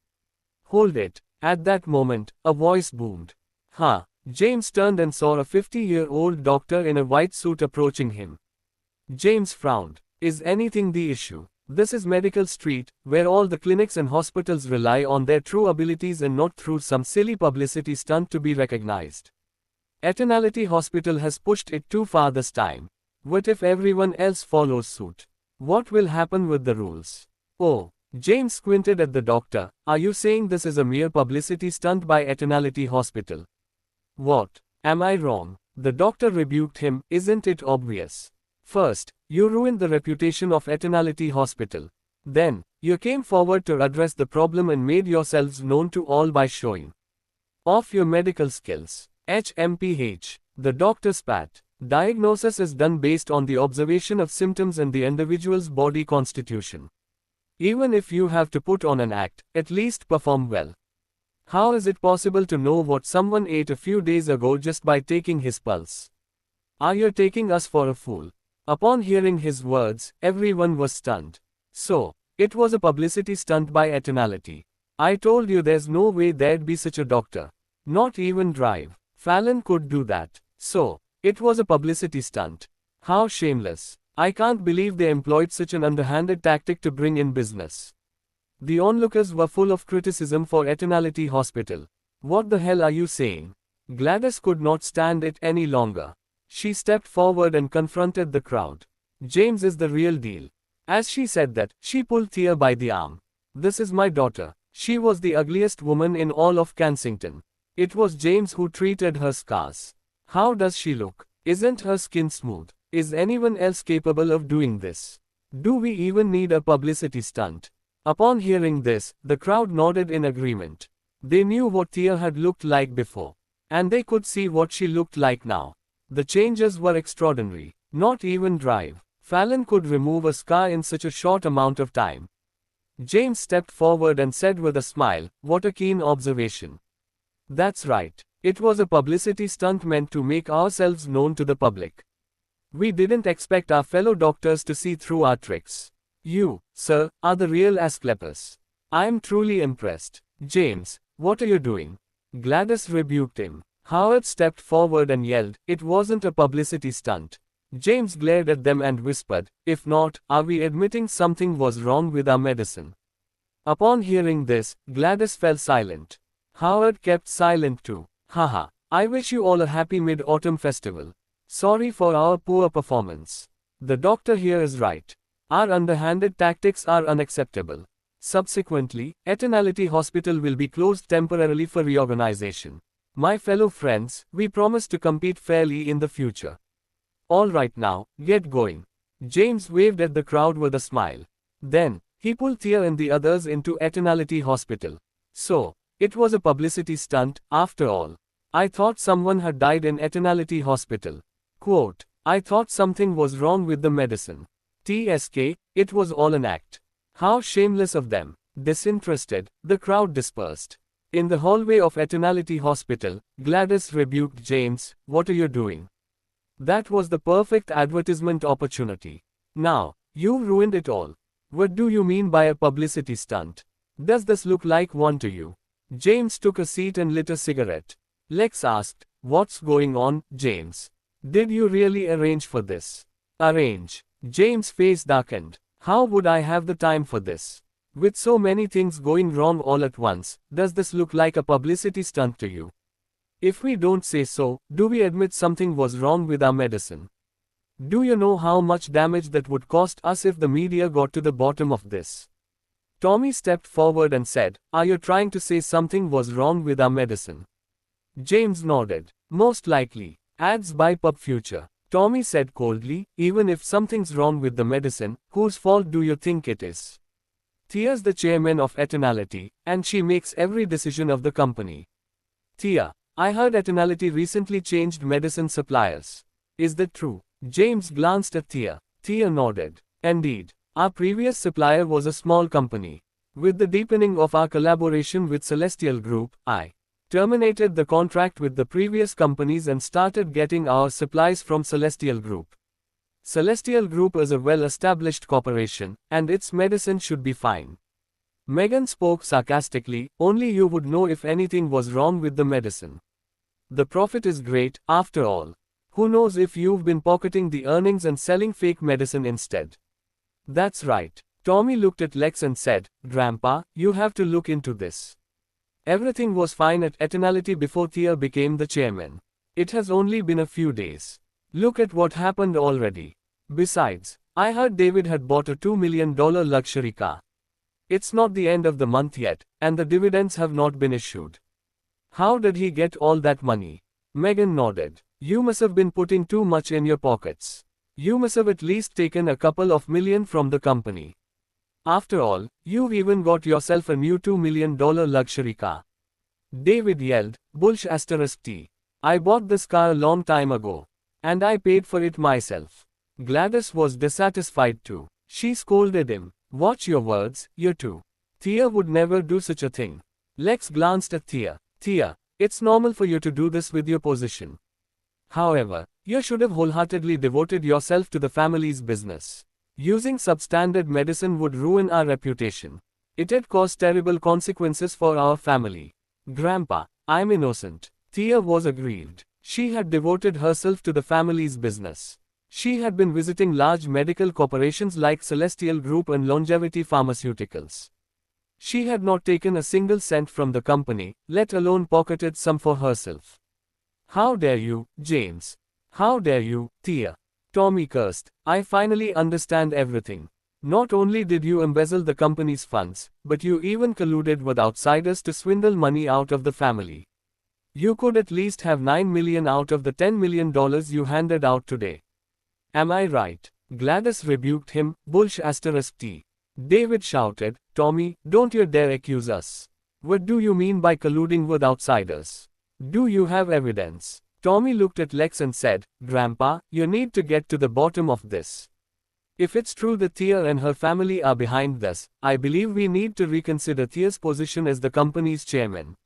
Hold it. At that moment, a voice boomed. Huh. James turned and saw a 50-year-old doctor in a white suit approaching him. James frowned. Is anything the issue? This is Medical Street, where all the clinics and hospitals rely on their true abilities and not through some silly publicity stunt to be recognized. Eternality Hospital has pushed it too far this time. What if everyone else follows suit? What will happen with the rules? Oh, James squinted at the doctor. Are you saying this is a mere publicity stunt by Eternality Hospital? What? Am I wrong? The doctor rebuked him. Isn't it obvious? First, you ruined the reputation of Eternality Hospital. Then, you came forward to address the problem and made yourselves known to all by showing off your medical skills. HMPH. The doctor spat. Diagnosis is done based on the observation of symptoms and the individual's body constitution. Even if you have to put on an act, at least perform well. How is it possible to know what someone ate a few days ago just by taking his pulse? Are you taking us for a fool? Upon hearing his words, everyone was stunned. So, it was a publicity stunt by Eternality. I told you there's no way there'd be such a doctor. Not even Drive. Fallon could do that. So, it was a publicity stunt. How shameless. I can't believe they employed such an underhanded tactic to bring in business. The onlookers were full of criticism for Eternality Hospital. What the hell are you saying? Gladys could not stand it any longer. She stepped forward and confronted the crowd. James is the real deal. As she said that, she pulled Thea by the arm. This is my daughter. She was the ugliest woman in all of Kensington. It was James who treated her scars. How does she look? Isn't her skin smooth? Is anyone else capable of doing this? Do we even need a publicity stunt? Upon hearing this, the crowd nodded in agreement. They knew what Thea had looked like before. And they could see what she looked like now. The changes were extraordinary. Not even Drive. Fallon could remove a scar in such a short amount of time. James stepped forward and said with a smile, what a keen observation. That's right. It was a publicity stunt meant to make ourselves known to the public. We didn't expect our fellow doctors to see through our tricks. You, sir, are the real Asclepius. I am truly impressed. James, what are you doing? Gladys rebuked him. Howard stepped forward and yelled, it wasn't a publicity stunt. James glared at them and whispered, if not, are we admitting something was wrong with our medicine? Upon hearing this, Gladys fell silent. Howard kept silent too. Haha, I wish you all a happy Mid-Autumn festival. Sorry for our poor performance. The doctor here is right. Our underhanded tactics are unacceptable. Subsequently, Eternality Hospital will be closed temporarily for reorganization. My fellow friends, we promise to compete fairly in the future. All right now, get going. James waved at the crowd with a smile. Then, he pulled Thea and the others into Eternality Hospital. So, it was a publicity stunt, after all. I thought someone had died in Eternality Hospital. Quote, I thought something was wrong with the medicine. TSK, it was all an act. How shameless of them. Disinterested, the crowd dispersed. In the hallway of Eternality Hospital, Gladys rebuked James, what are you doing? That was the perfect advertisement opportunity. Now, you ruined it all. What do you mean by a publicity stunt? Does this look like one to you? James took a seat and lit a cigarette. Lex asked, what's going on, James? Did you really arrange for this? Arrange. James' face darkened. How would I have the time for this? With so many things going wrong all at once, does this look like a publicity stunt to you? If we don't say so, do we admit something was wrong with our medicine? Do you know how much damage that would cost us if the media got to the bottom of this? Tommy stepped forward and said, "Are you trying to say something was wrong with our medicine?" James nodded. "Most likely. Ads by Pub Future." Tommy said coldly, "Even if something's wrong with the medicine, whose fault do you think it is? Thea's the chairman of Eternality, and she makes every decision of the company." "Thea, I heard Eternality recently changed medicine suppliers. Is that true?" James glanced at Thea. Thea nodded. "Indeed. Our previous supplier was a small company. With the deepening of our collaboration with Celestial Group, I terminated the contract with the previous companies and started getting our supplies from Celestial Group. Celestial Group is a well-established corporation, and its medicine should be fine." Megan spoke sarcastically, "Only you would know if anything was wrong with the medicine. The profit is great, after all. Who knows if you've been pocketing the earnings and selling fake medicine instead?" "That's right." Tommy looked at Lex and said, "Grandpa, you have to look into this. Everything was fine at Eternality before Thea became the chairman. It has only been a few days. Look at what happened already. Besides, I heard David had bought a $2 million luxury car. It's not the end of the month yet, and the dividends have not been issued. How did he get all that money?" Megan nodded. "You must have been putting too much in your pockets. You must have at least taken a couple of million from the company. After all, you've even got yourself a new $2 million luxury car." David yelled, "Bullsh asterisk T. I bought this car a long time ago. And I paid for it myself." Gladys was dissatisfied too. She scolded him. "Watch your words, you two. Thea would never do such a thing." Lex glanced at Thea. "Thea, it's normal for you to do this with your position. However, you should have wholeheartedly devoted yourself to the family's business. Using substandard medicine would ruin our reputation. It'd cause terrible consequences for our family." "Grandpa, I'm innocent." Thea was aggrieved. She had devoted herself to the family's business. She had been visiting large medical corporations like Celestial Group and Longevity Pharmaceuticals. She had not taken a single cent from the company, let alone pocketed some for herself. "How dare you, James? How dare you, Thea?" Tommy cursed. "I finally understand everything. Not only did you embezzle the company's funds, but you even colluded with outsiders to swindle money out of the family. You could at least have $9 million out of the $10 million you handed out today. Am I right?" Gladys rebuked him. "Bullsh asterisk T." David shouted, "Tommy, don't you dare accuse us. What do you mean by colluding with outsiders? Do you have evidence?" Tommy looked at Lex and said, "Grandpa, you need to get to the bottom of this. If it's true that Thea and her family are behind this, I believe we need to reconsider Thea's position as the company's chairman.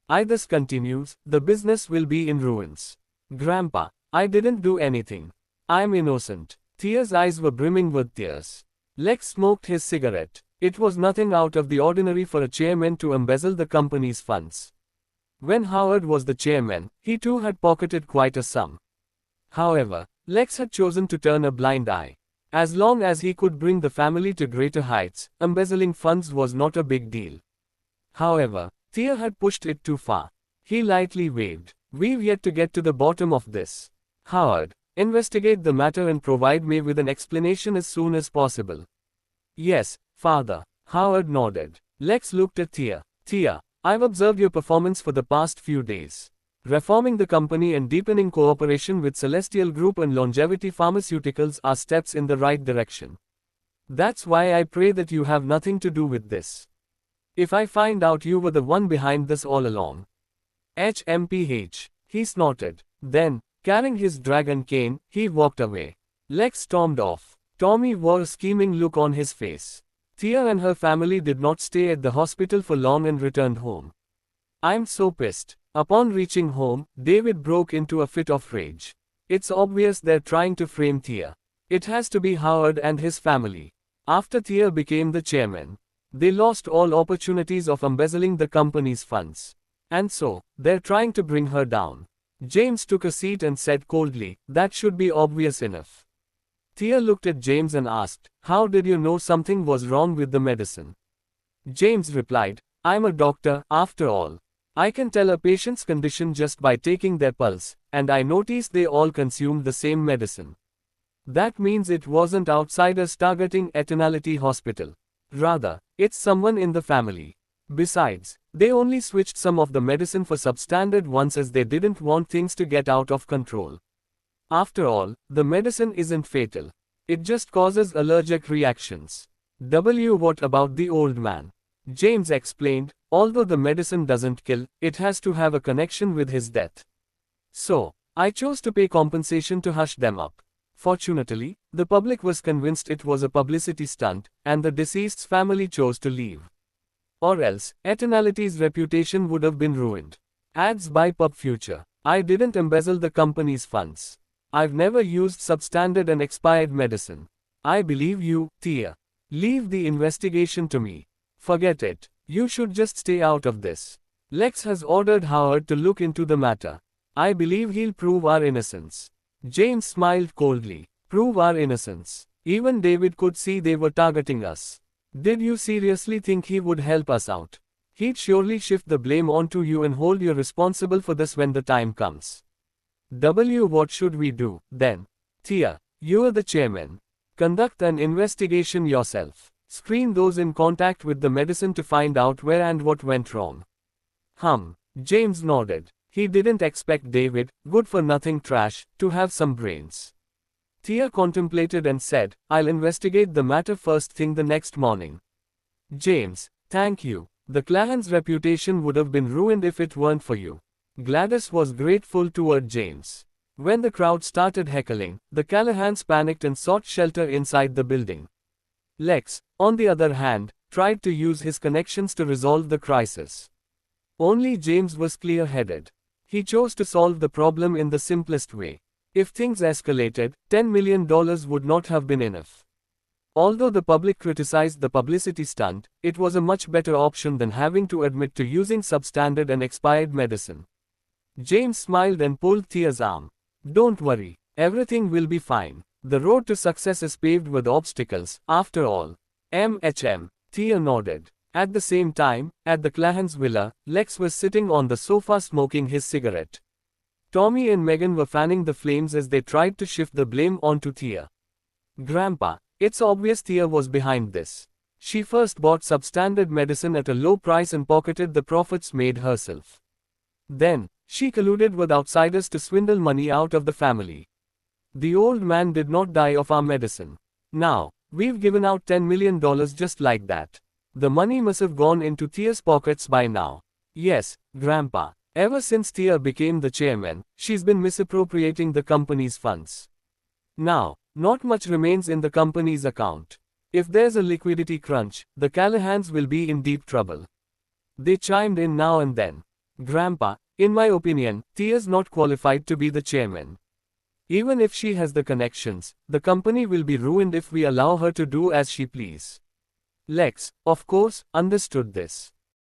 If this continues, the business will be in ruins." "Grandpa, I didn't do anything. I'm innocent." Thea's eyes were brimming with tears. Lex smoked his cigarette. It was nothing out of the ordinary for a chairman to embezzle the company's funds. When Howard was the chairman, he too had pocketed quite a sum. However, Lex had chosen to turn a blind eye. As long as he could bring the family to greater heights, embezzling funds was not a big deal. However, Thea had pushed it too far. He lightly waved. "We've yet to get to the bottom of this. Howard, investigate the matter and provide me with an explanation as soon as possible." "Yes, Father." Howard nodded. Lex looked at Thea. "Thea, I've observed your performance for the past few days. Reforming the company and deepening cooperation with Celestial Group and Longevity Pharmaceuticals are steps in the right direction. That's why I pray that you have nothing to do with this. If I find out you were the one behind this all along." HMPH. He snorted. Then, carrying his dragon cane, he walked away. Lex stormed off. Tommy wore a scheming look on his face. Thea and her family did not stay at the hospital for long and returned home. "I'm so pissed." Upon reaching home, David broke into a fit of rage. "It's obvious they're trying to frame Thea. It has to be Howard and his family. After Thea became the chairman, they lost all opportunities of embezzling the company's funds. And so, they're trying to bring her down." James took a seat and said coldly, "That should be obvious enough." Thea looked at James and asked, "How did you know something was wrong with the medicine?" James replied, "I'm a doctor, after all. I can tell a patient's condition just by taking their pulse, and I noticed they all consumed the same medicine. That means it wasn't outsiders targeting Eternality Hospital. Rather, it's someone in the family. Besides, they only switched some of the medicine for substandard ones as they didn't want things to get out of control. After all, the medicine isn't fatal. It just causes allergic reactions. What about the old man? James explained, although the medicine doesn't kill, it has to have a connection with his death. So, I chose to pay compensation to hush them up. Fortunately, the public was convinced it was a publicity stunt, and the deceased's family chose to leave. Or else, Eternality's reputation would have been ruined. Ads by Pub Future. I didn't embezzle the company's funds. I've never used substandard and expired medicine. I believe you, Thea. Leave the investigation to me. Forget it. You should just stay out of this. Lex has ordered Howard to look into the matter. I believe he'll prove our innocence. James smiled coldly. Prove our innocence. Even David could see they were targeting us. Did you seriously think he would help us out? He'd surely shift the blame onto you and hold you responsible for this when the time comes. What should we do, then? Thea, you're the chairman. Conduct an investigation yourself. Screen those in contact with the medicine to find out where and what went wrong. James nodded. He didn't expect David, good-for-nothing trash, to have some brains. Thea contemplated and said, I'll investigate the matter first thing the next morning. James, thank you. The Clahan's reputation would have been ruined if it weren't for you. Gladys was grateful toward James. When the crowd started heckling, the Callahans panicked and sought shelter inside the building. Lex, on the other hand, tried to use his connections to resolve the crisis. Only James was clear-headed. He chose to solve the problem in the simplest way. If things escalated, $10 million would not have been enough. Although the public criticized the publicity stunt, it was a much better option than having to admit to using substandard and expired medicine. James smiled and pulled Thea's arm. Don't worry, everything will be fine. The road to success is paved with obstacles, after all. Thea nodded. At the same time, at the Clahan's villa, Lex was sitting on the sofa smoking his cigarette. Tommy and Megan were fanning the flames as they tried to shift the blame onto Thea. Grandpa, it's obvious Thea was behind this. She first bought substandard medicine at a low price and pocketed the profits made herself. Then, she colluded with outsiders to swindle money out of the family. The old man did not die of our medicine. Now, we've given out $10 million just like that. The money must have gone into Thea's pockets by now. Yes, Grandpa. Ever since Thea became the chairman, she's been misappropriating the company's funds. Now, not much remains in the company's account. If there's a liquidity crunch, the Callahans will be in deep trouble. They chimed in now and then. Grandpa, in my opinion, Thea's not qualified to be the chairman. Even if she has the connections, the company will be ruined if we allow her to do as she please. Lex, of course, understood this.